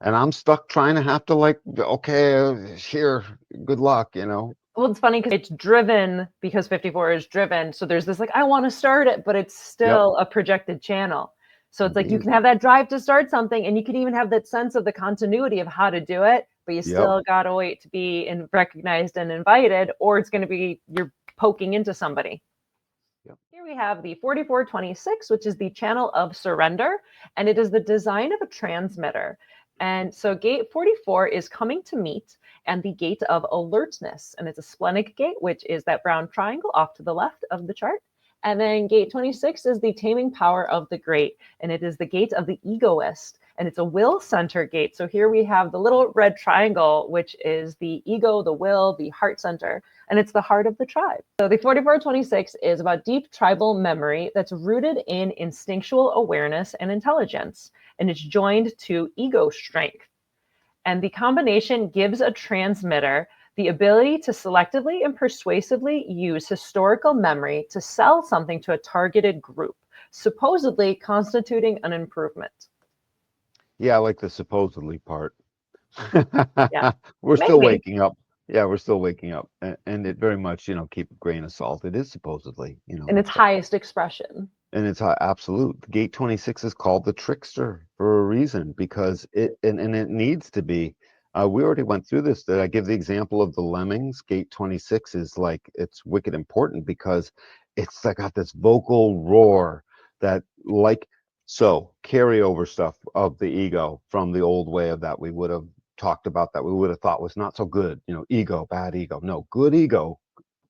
And I'm stuck trying to have to like, okay, here, good luck. well, it's funny because it's driven because 54 is driven. So there's this like, I want to start it, but it's Yep. still a projected channel. So it's like you Indeed. can have that drive to start something and you can even have that sense of the continuity of how to do it, but you Yep. still got to wait to be recognized and invited, or it's going to be you're poking into somebody. Yep. Here we have the 4426, which is the channel of surrender, and it is the design of a transmitter. And so gate 44 is coming to meet and the gate of alertness. And it's a splenic gate, which is that brown triangle off to the left of the chart. And then gate 26 is the taming power of the great, and it is the gate of the egoist. And it's a will center gate. So here we have the little red triangle, which is the ego, the will, the heart center, and it's the heart of the tribe. So the 4426 is about deep tribal memory that's rooted in instinctual awareness and intelligence, and it's joined to ego strength. And the combination gives a transmitter the ability to selectively and persuasively use historical memory to sell something to a targeted group, supposedly constituting an improvement. Yeah, I like the supposedly part. Yeah, We're still maybe. waking up. Yeah, we're still waking up. And it very much, keep a grain of salt. It is supposedly, In its highest expression. and it's absolute. Gate 26 is called the trickster for a reason, because and it needs to be. We already went through this. That I give the example of the lemmings. Gate 26 is like, it's wicked important because it's like got this vocal roar that like, so carryover stuff of the ego from the old way of that we would have talked about, that we would have thought was not so good. Ego, bad ego. No, good ego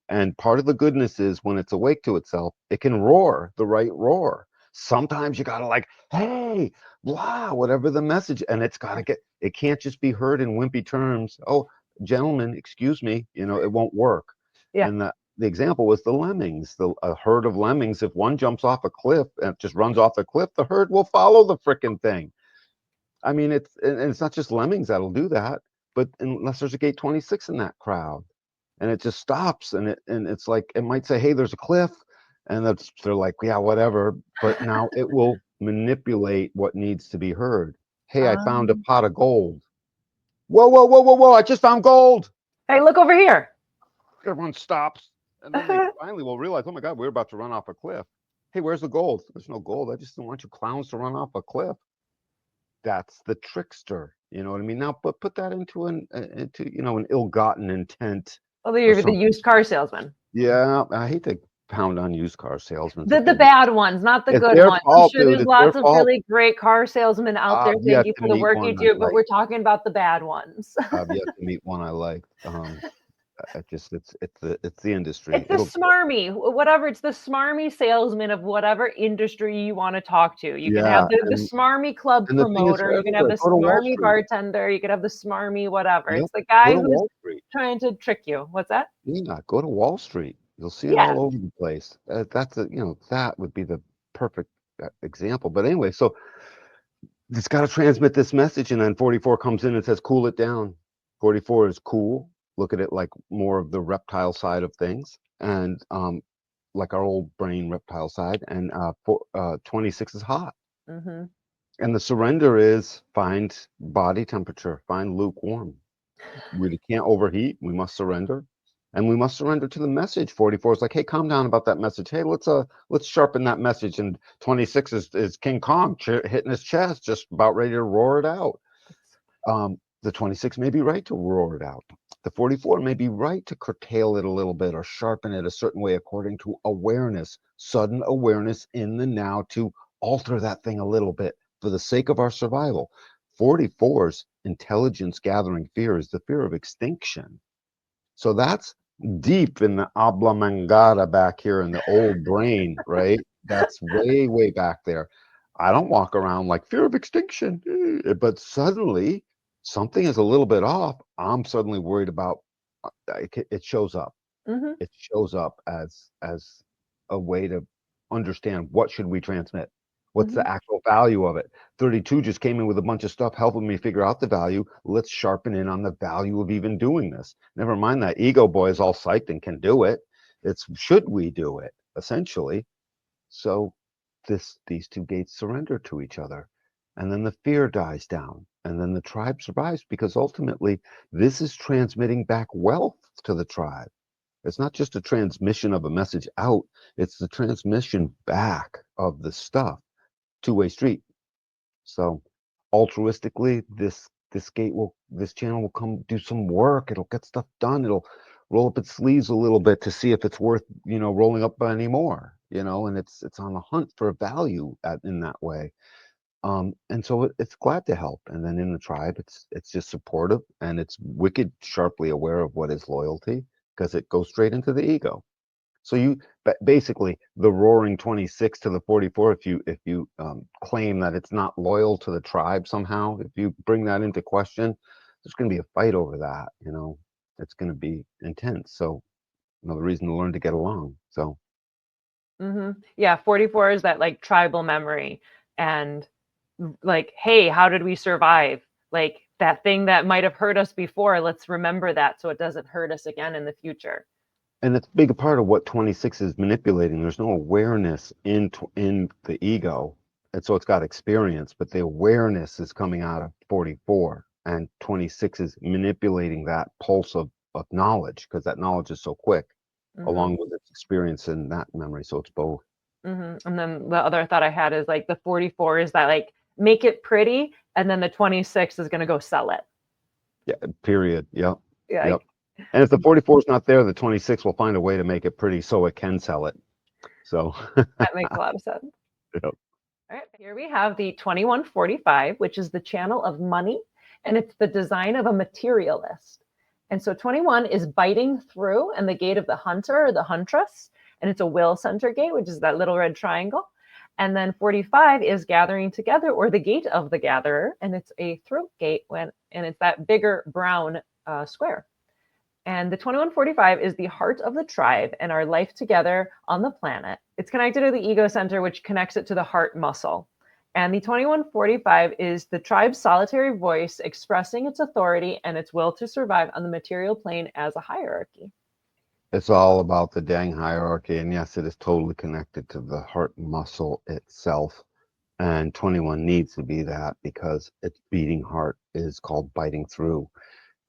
And part of the goodness is when it's awake to itself, it can roar the right roar. Sometimes you gotta like, hey, blah, whatever the message, and it's gotta get. It can't just be heard in wimpy terms. Oh, gentlemen, excuse me, it won't work. Yeah. And the example was the lemmings, a herd of lemmings. If one jumps off a cliff and just runs off the cliff, the herd will follow the frickin' thing. I mean, it's not just lemmings that'll do that, but unless there's a gate 26 in that crowd, and it just stops, and it's like it might say, "Hey, there's a cliff," and they're like, "Yeah, whatever," but now it will manipulate what needs to be heard. "Hey, I found a pot of gold." Whoa, whoa, whoa, whoa, whoa! I just found gold. Hey, look over here. Everyone stops, and then they finally will realize, "Oh my God, we're about to run off a cliff." Hey, where's the gold? There's no gold. I just don't want you clowns to run off a cliff. That's the trickster. You know what I mean? Now, but put that into an ill-gotten intent Oh, or you're the something. used car salesman. Yeah, I hate to pound on used car salesmen. The bad ones, not the It's good their ones. I'm fault, sure dude. there's It's their lots of fault. really great car salesmen out there. I've Thank yet you to for the meet work you one I do, but like. we're talking about the bad ones. I've yet to meet one I like. It's the industry. It's the smarmy, whatever. It's the smarmy salesman of whatever industry you want to talk to. You can have Yeah, the smarmy club and the thing is for promoter. You can have everywhere. the Go to Wall smarmy Street. bartender. You could have the smarmy whatever. Yep. It's the Go guy to who's Wall Street. trying to trick you. What's that? Yeah, go to Wall Street. You'll see it Yeah. all over the place. That would be the perfect example. But anyway, so it's got to transmit this message, and then 44 comes in and says, "Cool it down." 44 is cool. Look at it like more of the reptile side of things, and like our old brain reptile side, and 26 is hot. Mm-hmm. And the surrender is find body temperature, find lukewarm. We can't overheat. We must surrender, and we must surrender to the message. 44 is like, hey, calm down about that message. Hey, let's sharpen that message. And 26 is King Kong hitting his chest, just about ready to roar it out. The 26 may be right to roar it out. The 44 may be right to curtail it a little bit or sharpen it a certain way according to awareness, sudden awareness in the now, to alter that thing a little bit for the sake of our survival. 44's intelligence gathering fear is the fear of extinction. So that's deep in the habla mangata back here in the old brain, right? That's way, way back there. I don't walk around like fear of extinction, but suddenly something is a little bit off. I'm suddenly worried about it shows up. Mm-hmm. It shows up as a way to understand what should we transmit. What's Mm-hmm. the actual value of it? 32 just came in with a bunch of stuff helping me figure out the value. Let's sharpen in on the value of even doing this. Never mind that ego boy is all psyched and can do it. It's should we do it, essentially. So these two gates surrender to each other. And then the fear dies down. And then the tribe survives because ultimately this is transmitting back wealth to the tribe. It's not just a transmission of a message out, it's the transmission back of the stuff. Two-way street. So altruistically, this channel will come do some work. It'll get stuff done. It'll roll up its sleeves a little bit to see if it's worth, rolling up anymore, and it's on the hunt for value in that way. And so it's glad to help. And then in the tribe, it's just supportive, and it's wicked sharply aware of what is loyalty, because it goes straight into the ego. So basically the roaring 26 to the 44, if you claim that it's not loyal to the tribe somehow, if you bring that into question, there's going to be a fight over that. It's going to be intense. So another reason to learn to get along. So Mm-hmm. Yeah, 44 is that like tribal memory, and like, hey, how did we survive? Like that thing that might have hurt us before, let's remember that so it doesn't hurt us again in the future. and it's a big part of what 26 is manipulating. There's no awareness in the ego, and so it's got experience, but the awareness is coming out of 44, and 26 is manipulating that pulse of knowledge, because that knowledge is so quick, Mm-hmm. along with its experience in that memory. So it's both. Mm-hmm. And then the other thought I had is like the 44 is that like make it pretty, and then the 26 is going to go sell it. Yeah. Period. Yep. Yeah. Yep. And if the 44 is not there, the 26 will find a way to make it pretty so it can sell it. So That makes a lot of sense. yep. All right, here we have the 2145, which is the channel of money, and it's the design of a materialist. And so 21 is biting through and the gate of the hunter or the huntress. And it's a will center gate, which is that little red triangle. And then 45 is gathering together or the gate of the gatherer. And it's a throat gate and it's that bigger brown square. And the 2145 is the heart of the tribe and our life together on the planet. It's connected to the ego center, which connects it to the heart muscle. And the 2145 is the tribe's solitary voice expressing its authority and its will to survive on the material plane as a hierarchy. It's all about the dang hierarchy. And yes, it is totally connected to the heart muscle itself. And 21 needs to be that because its beating heart is called biting through.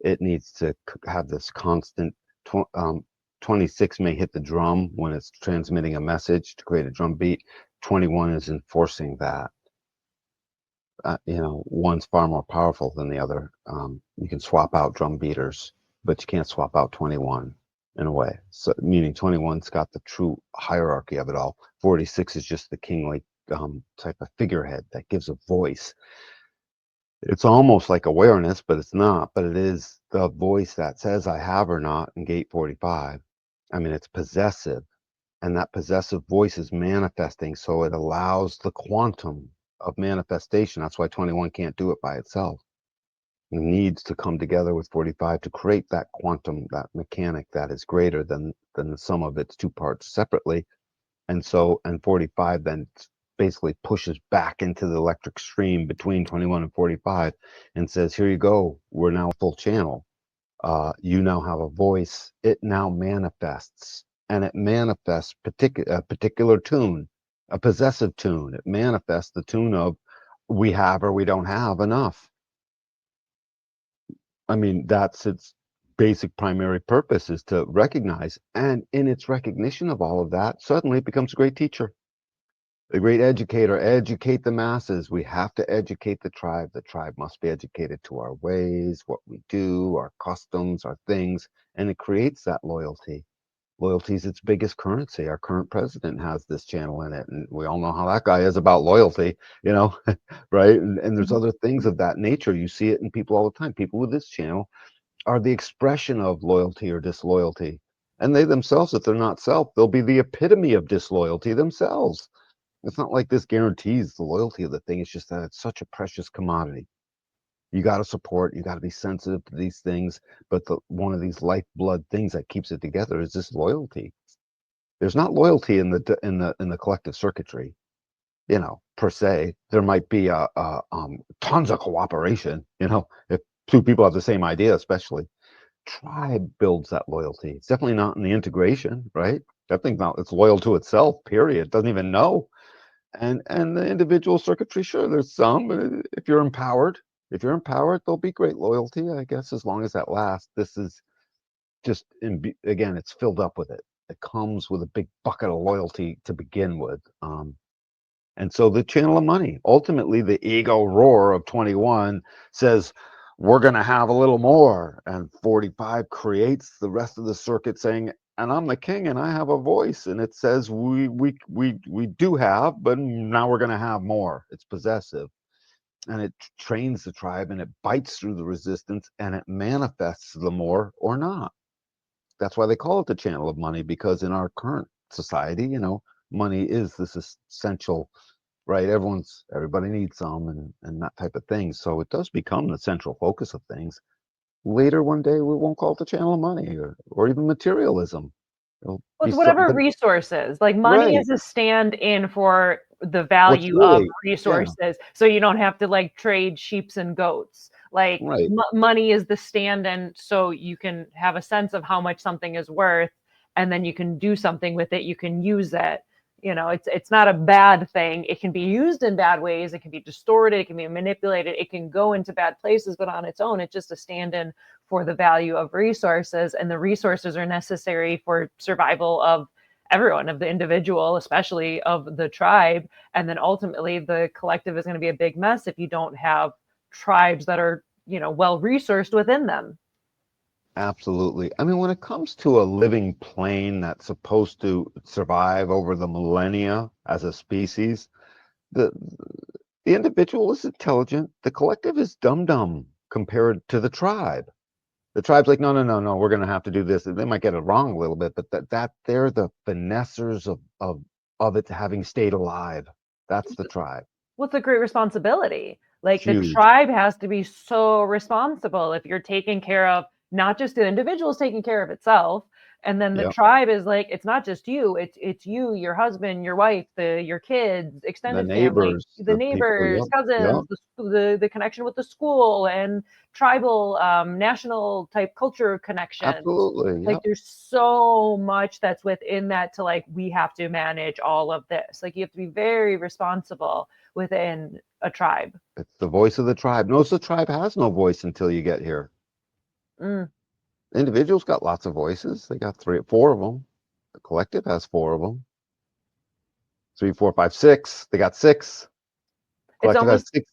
It needs to have this constant 26 may hit the drum when it's transmitting a message to create a drum beat. 21 is enforcing that. One's far more powerful than the other. You can swap out drum beaters, but you can't swap out 21 in a way. So meaning 21's got the true hierarchy of it all. 46 is just the kingly type of figurehead that gives a voice. It's almost like awareness, but it's not. But it is the voice that says I have or not in gate 45. I mean, it's possessive, and that possessive voice is manifesting, so it allows the quantum of manifestation. That's why 21 can't do it by itself. It needs to come together with 45 to create that quantum, that mechanic that is greater than the sum of its two parts separately. And 45 then basically pushes back into the electric stream between 21 and 45 and says, here you go, we're now full channel. You now have a voice. It now manifests, and it manifests a particular tune, a possessive tune. It manifests the tune of we have or we don't have enough. I mean, that's its basic primary purpose, is to recognize, and in its recognition of all of that, suddenly it becomes a great teacher, a great educator. Educate the masses. We have to educate the tribe. The tribe must be educated to our ways, what we do, our customs, our things, and it creates that loyalty. Loyalty is its biggest currency. Our current president has this channel in it, and we all know how that guy is about loyalty, right? And there's other things of that nature. You see it in people all the time. People with this channel are the expression of loyalty or disloyalty. And they themselves, if they're not self, they'll be the epitome of disloyalty themselves. It's not like this guarantees the loyalty of the thing. It's just that it's such a precious commodity. You got to support, you got to be sensitive to these things. But one of these lifeblood things that keeps it together is this loyalty. There's not loyalty in the collective circuitry, per se. There might be tons of cooperation, if two people have the same idea, especially. Tribe builds that loyalty. It's definitely not in the integration, right? That thing's not, it's loyal to itself, period. It doesn't even know. And the individual circuitry, sure, there's some, but if you're empowered, there'll be great loyalty, I guess, as long as that lasts. This is just, again, it's filled up with it. It comes with a big bucket of loyalty to begin with. And so the channel of money, ultimately the ego roar of 21 says, we're going to have a little more. And 45 creates the rest of the circuit saying, and I'm the king and I have a voice. And it says, we do have, but now we're going to have more. It's possessive. And it trains the tribe and it bites through the resistance and it manifests the more or not. That's why they call it the channel of money, because in our current society, money is this essential, right? Everybody needs some and that type of thing. So it does become the central focus of things. Later one day, we won't call it the channel of money or even materialism. It'll Well, be it's whatever something, resources. Like money right? is a stand-in for the What's value of really, yeah, resources, so you don't have to like trade sheeps and goats. Like right. money is the stand-in, so you can have a sense of how much something is worth, and then you can do something with it. You can use it. It's not a bad thing. It can be used in bad ways. It can be distorted. It can be manipulated. It can go into bad places, but on its own, it's just a stand-in for the value of resources, and the resources are necessary for survival of everyone, of the individual, especially of the tribe. And then ultimately the collective is going to be a big mess if you don't have tribes that are well resourced within them. Absolutely. I mean, when it comes to a living plane that's supposed to survive over the millennia as a species, the the individual is intelligent. The collective is dumb compared to the tribe. The tribe's like, no, no, no, no, we're going to have to do this. They might get it wrong a little bit, but that they're the finessers of it having stayed alive. That's the tribe. What's a great responsibility? Like the Huge. tribe has to be so responsible if you're taking care of not just the individual's taking care of itself, and then the Yep. tribe is like it's not just you, it's you, your husband, your wife, your kids, The extended family, neighbors, the the people. neighbors, Yep. Yep. cousins, the connection with the school, and tribal national type culture connections. Absolutely. Like Yep. there's so much that's within that to like we have to manage all of this. Like you have to be very responsible within a tribe. It's the voice of the tribe. Notice the tribe has no voice until you get here. Mm. The individual's got lots of voices. They got three, four of them. The collective has four of them. Three, four, five, six. They got six. It's Collective has almost six.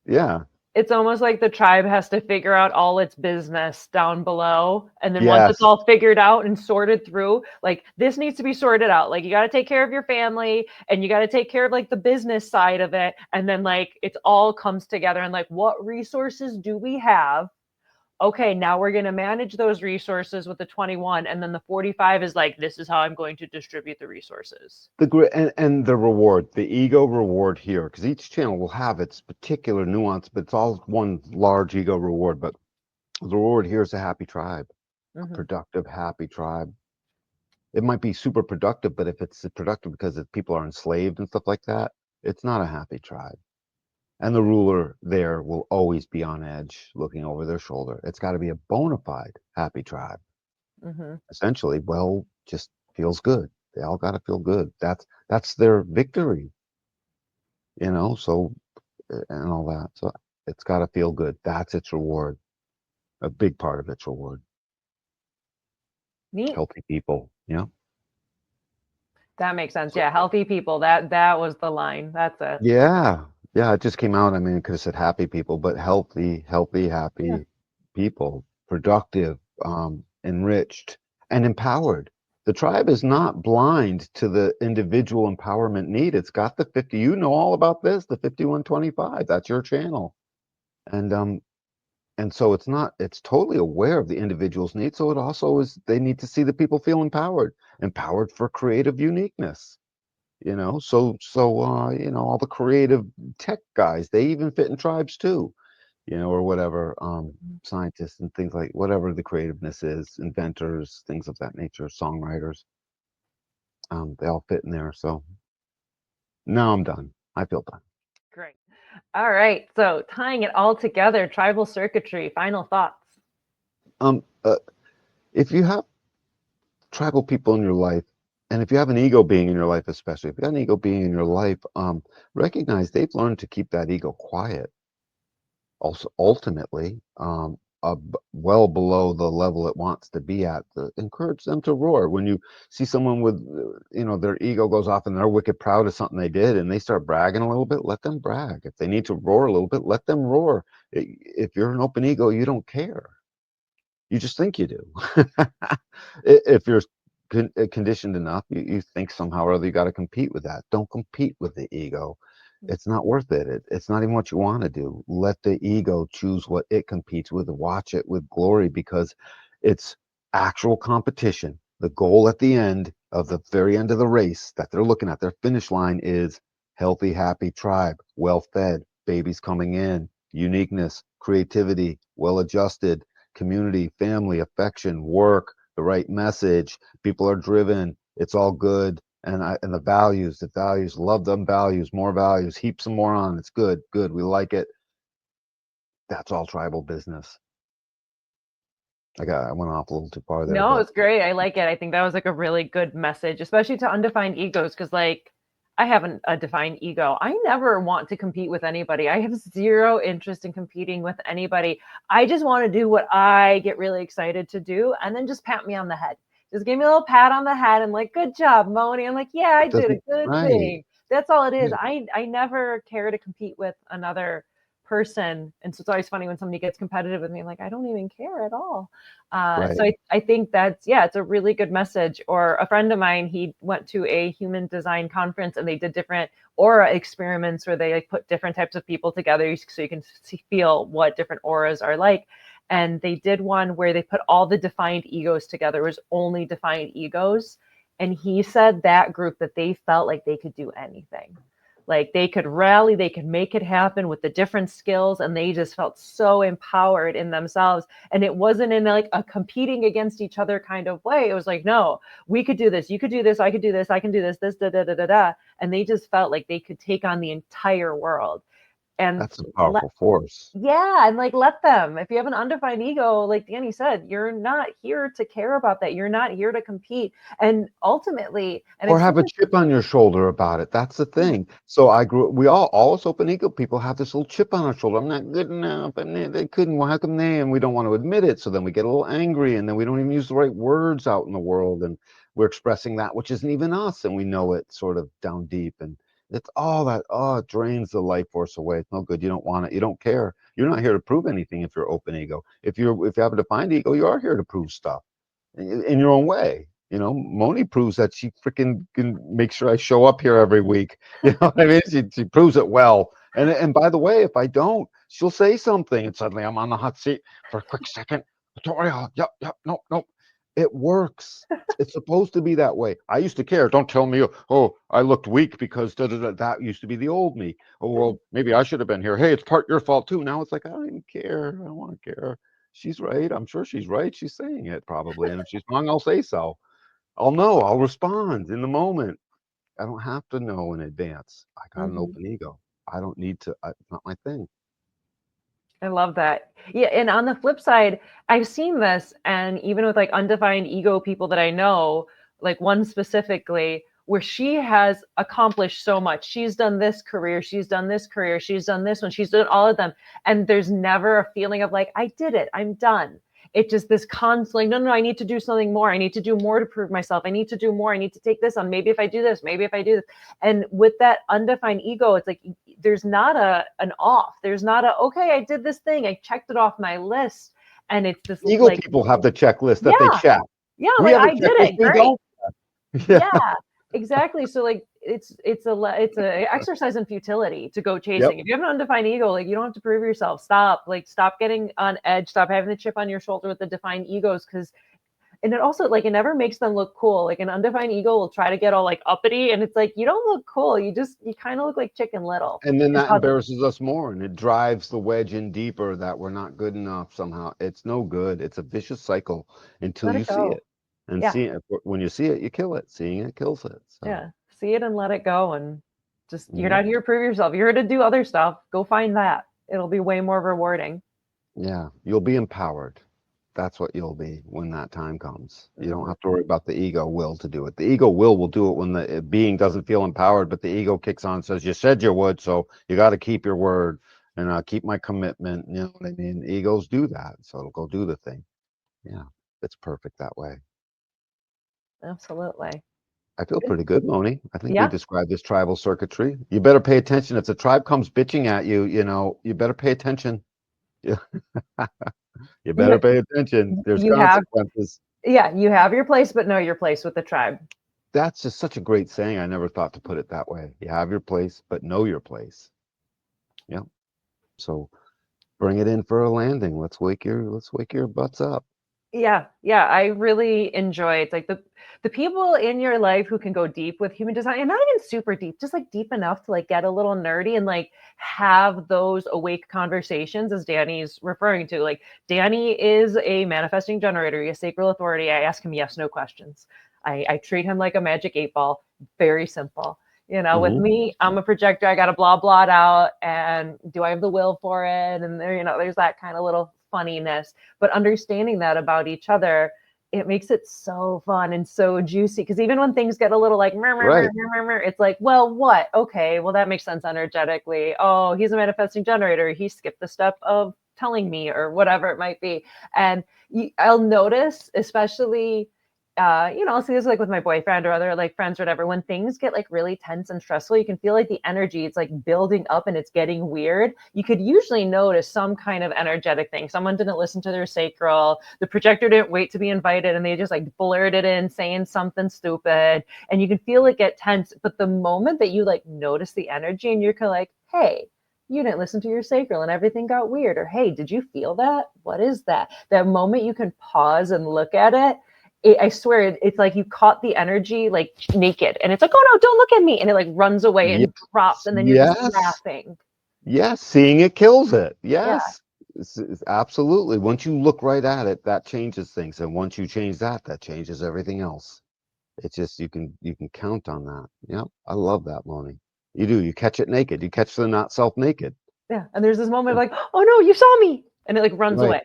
Yeah. it's almost like the tribe has to figure out all its business down below. And then once it's Yes. all figured out and sorted through, like this needs to be sorted out. Like you got to take care of your family and you got to take care of like the business side of it. And then like it all comes together and like what resources do we have? Okay, now we're going to manage those resources with the 21. And then the 45 is like, this is how I'm going to distribute the resources. And the reward, the ego reward here, because each channel will have its particular nuance, but it's all one large ego reward. But the reward here is a happy tribe, a Mm-hmm. productive, happy tribe. It might be super productive, but if it's productive because people are enslaved and stuff like that, it's not a happy tribe. And the ruler there will always be on edge, looking over their shoulder. It's got to be a bona fide happy tribe. Mm-hmm. Essentially, well, just feels good. They all got to feel good. That's their victory, So and all that. So it's got to feel good. That's its reward. A big part of its reward. Neat. Healthy people. Yeah. That makes sense. So, Yeah, healthy people. That was the line. That's it. yeah. Yeah. It just came out. I mean, it could have said happy people, but healthy, Yeah. happy people, productive, enriched, and empowered. The tribe is not blind to the individual empowerment need. It's got the 50. You know all about this, the 5125. That's your channel. And so it's totally aware of the individual's needs. So it also is they need to see the people feel empowered for creative uniqueness. All the creative tech guys, they even fit in tribes too, or whatever, scientists and things like whatever the creativeness is, inventors, things of that nature, songwriters, they all fit in there. So now I'm done. I feel done. Great. All right. So tying it all together, tribal circuitry, final thoughts. Um, uh, if you have tribal people in your life, and if you have an ego being in your life, especially if you got an ego being in your life, recognize they've learned to keep that ego quiet. Also, ultimately, well below the level it wants to be at. Encourage them to roar. When you see someone with, their ego goes off and they're wicked proud of something they did, and they start bragging a little bit, let them brag. If they need to roar a little bit, let them roar. If you're an open ego, you don't care. You just think you do. If you're conditioned enough, you think somehow or other you got to compete with that. Don't compete with the ego. It's not worth it. It's not even what you want to do. Let the ego choose what it competes with. Watch it with glory because it's actual competition. The goal at the end of the very end of the race that they're looking at, their finish line is healthy, happy tribe, well fed, babies coming in, uniqueness, creativity, well adjusted, community, family, affection, work, the right message. People are driven. It's all good. And the values, love them values, more values, heap some more on. It's good, good. We like it. That's all tribal business. I went off a little too far there, No, but it's great. I like it. I think that was like a really good message, especially to undefined egos, because like I have a defined ego. I never want to compete with anybody. I have zero interest in competing with anybody. I just want to do what I get really excited to do and then just pat me on the head. Just give me a little pat on the head and like, good job, Moni. I'm like, yeah, I it did a doesn't good right. thing. That's all it is. Yeah, I never care to compete with another person. And so it's always funny when somebody gets competitive with me. I'm like, I don't even care at all. right. So I think that's, yeah, it's a really good message. Or a friend of mine, he went to a human design conference and they did different aura experiments where they like put different types of people together so you can feel what different auras are like. and they did one where they put all the defined egos together. It was only defined egos. And he said that group that they felt like they could do anything. Like they could rally, they could make it happen with the different skills, and they just felt so empowered in themselves. And it wasn't in like a competing against each other kind of way. It was like, no, we could do this, you could do this, I could do this, I can do this, da da da da da. And they just felt like they could take on the entire world. And That's a powerful force. yeah, and like let them. If you have an undefined ego, like Danny said, you're not here to care about that. You're not here to compete. And ultimately, and Or it's have a something, chip on your shoulder about it. That's the yeah, thing. So we all us open ego people have this little chip on our shoulder. I'm not good enough, and they couldn't. Well, how come they? And we don't want to admit it. So then we get a little angry, and then we don't even use the right words out in the world, and we're expressing that which isn't even us, and we know it sort of down deep, and it's all that. Oh, it drains the life force away. It's no good. You don't want it. You don't care. You're not here to prove anything if you're open ego. If you have a defined ego, you are here to prove stuff in your own way. You know, Moni proves that she freaking can make sure I show up here every week. You know what I mean? She proves it well. And by the way, if I don't, she'll say something, and suddenly I'm on the hot seat for a quick second. Don't worry, yep, nope. It works. It's supposed to be that way. I used to care. Don't tell me, oh, I looked weak because da, da, da. That used to be the old me. Oh, well, maybe I should have been here. Hey, it's part your fault too. Now it's like, I don't even care. I don't want to care. She's right. I'm sure she's right. She's saying it probably. And if she's wrong, I'll say so. I'll know. I'll respond in the moment. I don't have to know in advance. I got an mhm. open ego. I don't need to. It's not my thing. I love that. Yeah, and on the flip side, I've seen this, and even with like undefined ego people that I know, like one specifically, where she has accomplished so much. She's done this career, she's done this career, she's done this one, she's done all of them. And there's never a feeling of like, I did it, I'm done. It just this constant, like, no, I need to do something more. I need to do more to prove myself. I need to do more. I need to take this on. Maybe if I do this, maybe if I do this. And with that undefined ego, it's like there's not an off. There's not a okay, I did this thing, I checked it off my list, and it's this Ego like people have the checklist that they yeah, check. yeah, We like have a I did checklist it, we great, don't. Yeah. yeah, exactly. So like it's a exercise in futility to go Yep. chasing. If you have an undefined ego, like you don't have to prove yourself. Stop getting on edge. Stop having the chip on your shoulder with the defined egos because and it also like it never makes them look cool. Like an undefined ego will try to get all like uppity, and it's like you don't look cool. You kind of look like Chicken Little. And then Is that how embarrasses us more, and it drives the wedge in deeper that we're not good enough somehow. It's no good. It's a vicious cycle until let you it see go. it. And Yeah, when you see it, you kill it. Seeing it kills it. So, yeah. See it and let it go, and just you're mhm. not here to prove yourself. You're here to do other stuff. Go find that. It'll be way more rewarding. Yeah, you'll be empowered. That's what you'll be when that time comes. You don't Mhm. have to worry about the ego will to do it. The ego will do it when the being doesn't feel empowered, but the ego kicks on and says, "You said you would, so you got to keep your word and keep my commitment." You know what I mean? Egos do that, so it'll go do the thing. Yeah, it's perfect that way. Absolutely. I feel Good. pretty good, Moni. I think we Yeah. described this tribal circuitry. You better pay attention. If the tribe comes bitching at you, you better pay attention. Yeah, you better You pay attention. There's you have consequences. yeah, you have your place, but know your place with the tribe. That's just such a great saying. I never thought to put it that way. You have your place, but know your place. Yeah. So bring it in for a landing. Let's wake your butts up. Yeah, yeah, I really enjoy it's like the people in your life who can go deep with human design and not even super deep, just like deep enough to like get a little nerdy and like have those awake conversations as Danny's referring to. Like Danny is a manifesting generator, a sacral authority. I ask him yes, no questions. I treat him like a magic 8 ball, very simple. You know, with Hmm. me, I'm a projector. I got to blah blah it out, and do I have the will for it? And there, there's that kind of little funniness, but understanding that about each other, it makes it so fun and so juicy because even when things get a little like Right. it's like, well, what? Okay, well, that makes sense energetically. Oh, he's a manifesting generator, he skipped the step of telling me or whatever it might be. And I'll notice, especially I'll see this like with my boyfriend or other like friends or whatever. When things get like really tense and stressful, you can feel like the energy, it's like building up and it's getting weird. You could usually notice some kind of energetic thing. Someone didn't listen to their sacral, the projector didn't wait to be invited, and they just like blurted in saying something stupid. And you can feel it get tense. But the moment that you like notice the energy and you're kind of like, hey, you didn't listen to your sacral and everything got weird. Or, hey, did you feel that? What is that? That moment you can pause and look at it. I swear, it's like you caught the energy like naked, and it's like, oh no, don't look at me, and it like runs away Yes, and drops, and then you're just yes, laughing. yes. Seeing it kills it. Yeah. Yes, it's absolutely. Once you look right at it, that changes things, and once you change that, that changes everything else. It's just you can count on that. Yep, I love that, Moni. You do. You catch it naked. You catch the not self naked. Yeah. And there's this moment of like, oh no, you saw me. And it like runs Right. away.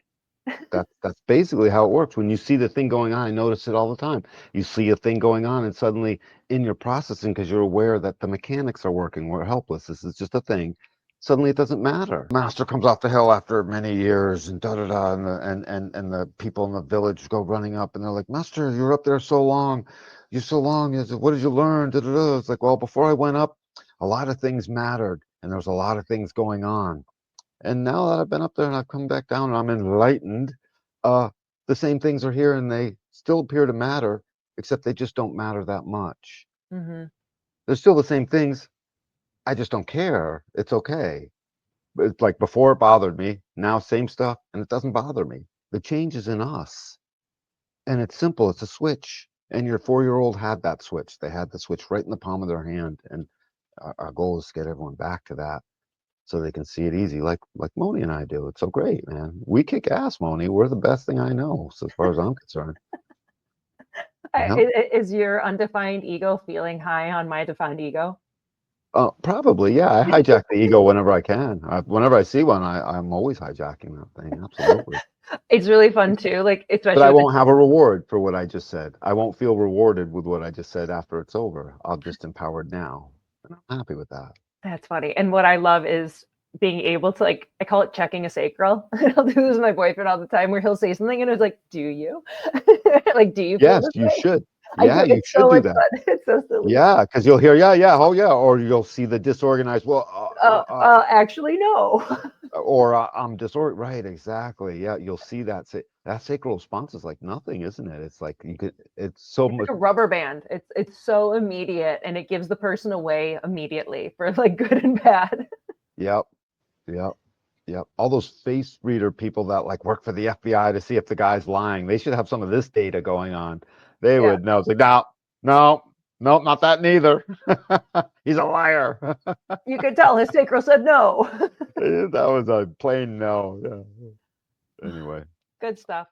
That's basically how it works. When you see the thing going on, I notice it all the time. You see a thing going on, and suddenly in your processing, because you're aware that the mechanics are working, we're helpless. This is just a thing. Suddenly, it doesn't matter. Master comes off the hill after many years, and da da da, and the people in the village go running up, and they're like, "Master, you're up there so long. You're so long. What did you learn?" Da da da. It's like, well, before I went up, a lot of things mattered, and there was a lot of things going on. And now that I've been up there and I've come back down and I'm enlightened, uh, the same things are here and they still appear to matter, except they just don't matter that much. Mm-hmm. They're still the same things. I just don't care. It's okay. But it's like before it bothered me. Now same stuff and it doesn't bother me. The change is in us. And it's simple. It's a switch. And your 4-year-old had that switch. They had the switch right in the palm of their hand. And our goal is to get everyone back to that, so they can see it easy, like Moni and I do. It's so great, man. We kick ass, Moni. We're the best thing I know, so as far as I'm concerned. Yeah. Is your undefined ego feeling high on my defined ego? Probably, yeah. I hijack the ego whenever I can. Whenever I see one, I'm always hijacking that thing. Absolutely. It's really fun too, like But especially I with the, won't have a reward for what I just said. I won't feel rewarded with what I just said after it's over. I'm just empowered now, and I'm happy with that. that's funny. And what I love is being able to like, I call it checking a sacral. I'll do this with my boyfriend all the time where he'll say something and it's like, do you? Like, do you feel Yes, this you way? should. I Yeah, do. you It's so should do much that. fun. It's so silly. Yeah, because you'll hear, yeah, yeah, oh yeah, or you'll see the disorganized. Well, Actually, no. or I'm disordered. Right, exactly. Yeah, you'll see that. That sacral response is like nothing, isn't it? It's like you could. It's so It's like much. a rubber band. It's so immediate and it gives the person away immediately for like good and bad. Yep, yep, yep. All those face reader people that like work for the FBI to see if the guy's lying. They should have some of this data going on. They Yeah. would know. It's like no, no, no, not that neither. He's a liar. You could tell his sacral said no. That was a plain no. Yeah. Anyway. Good stuff.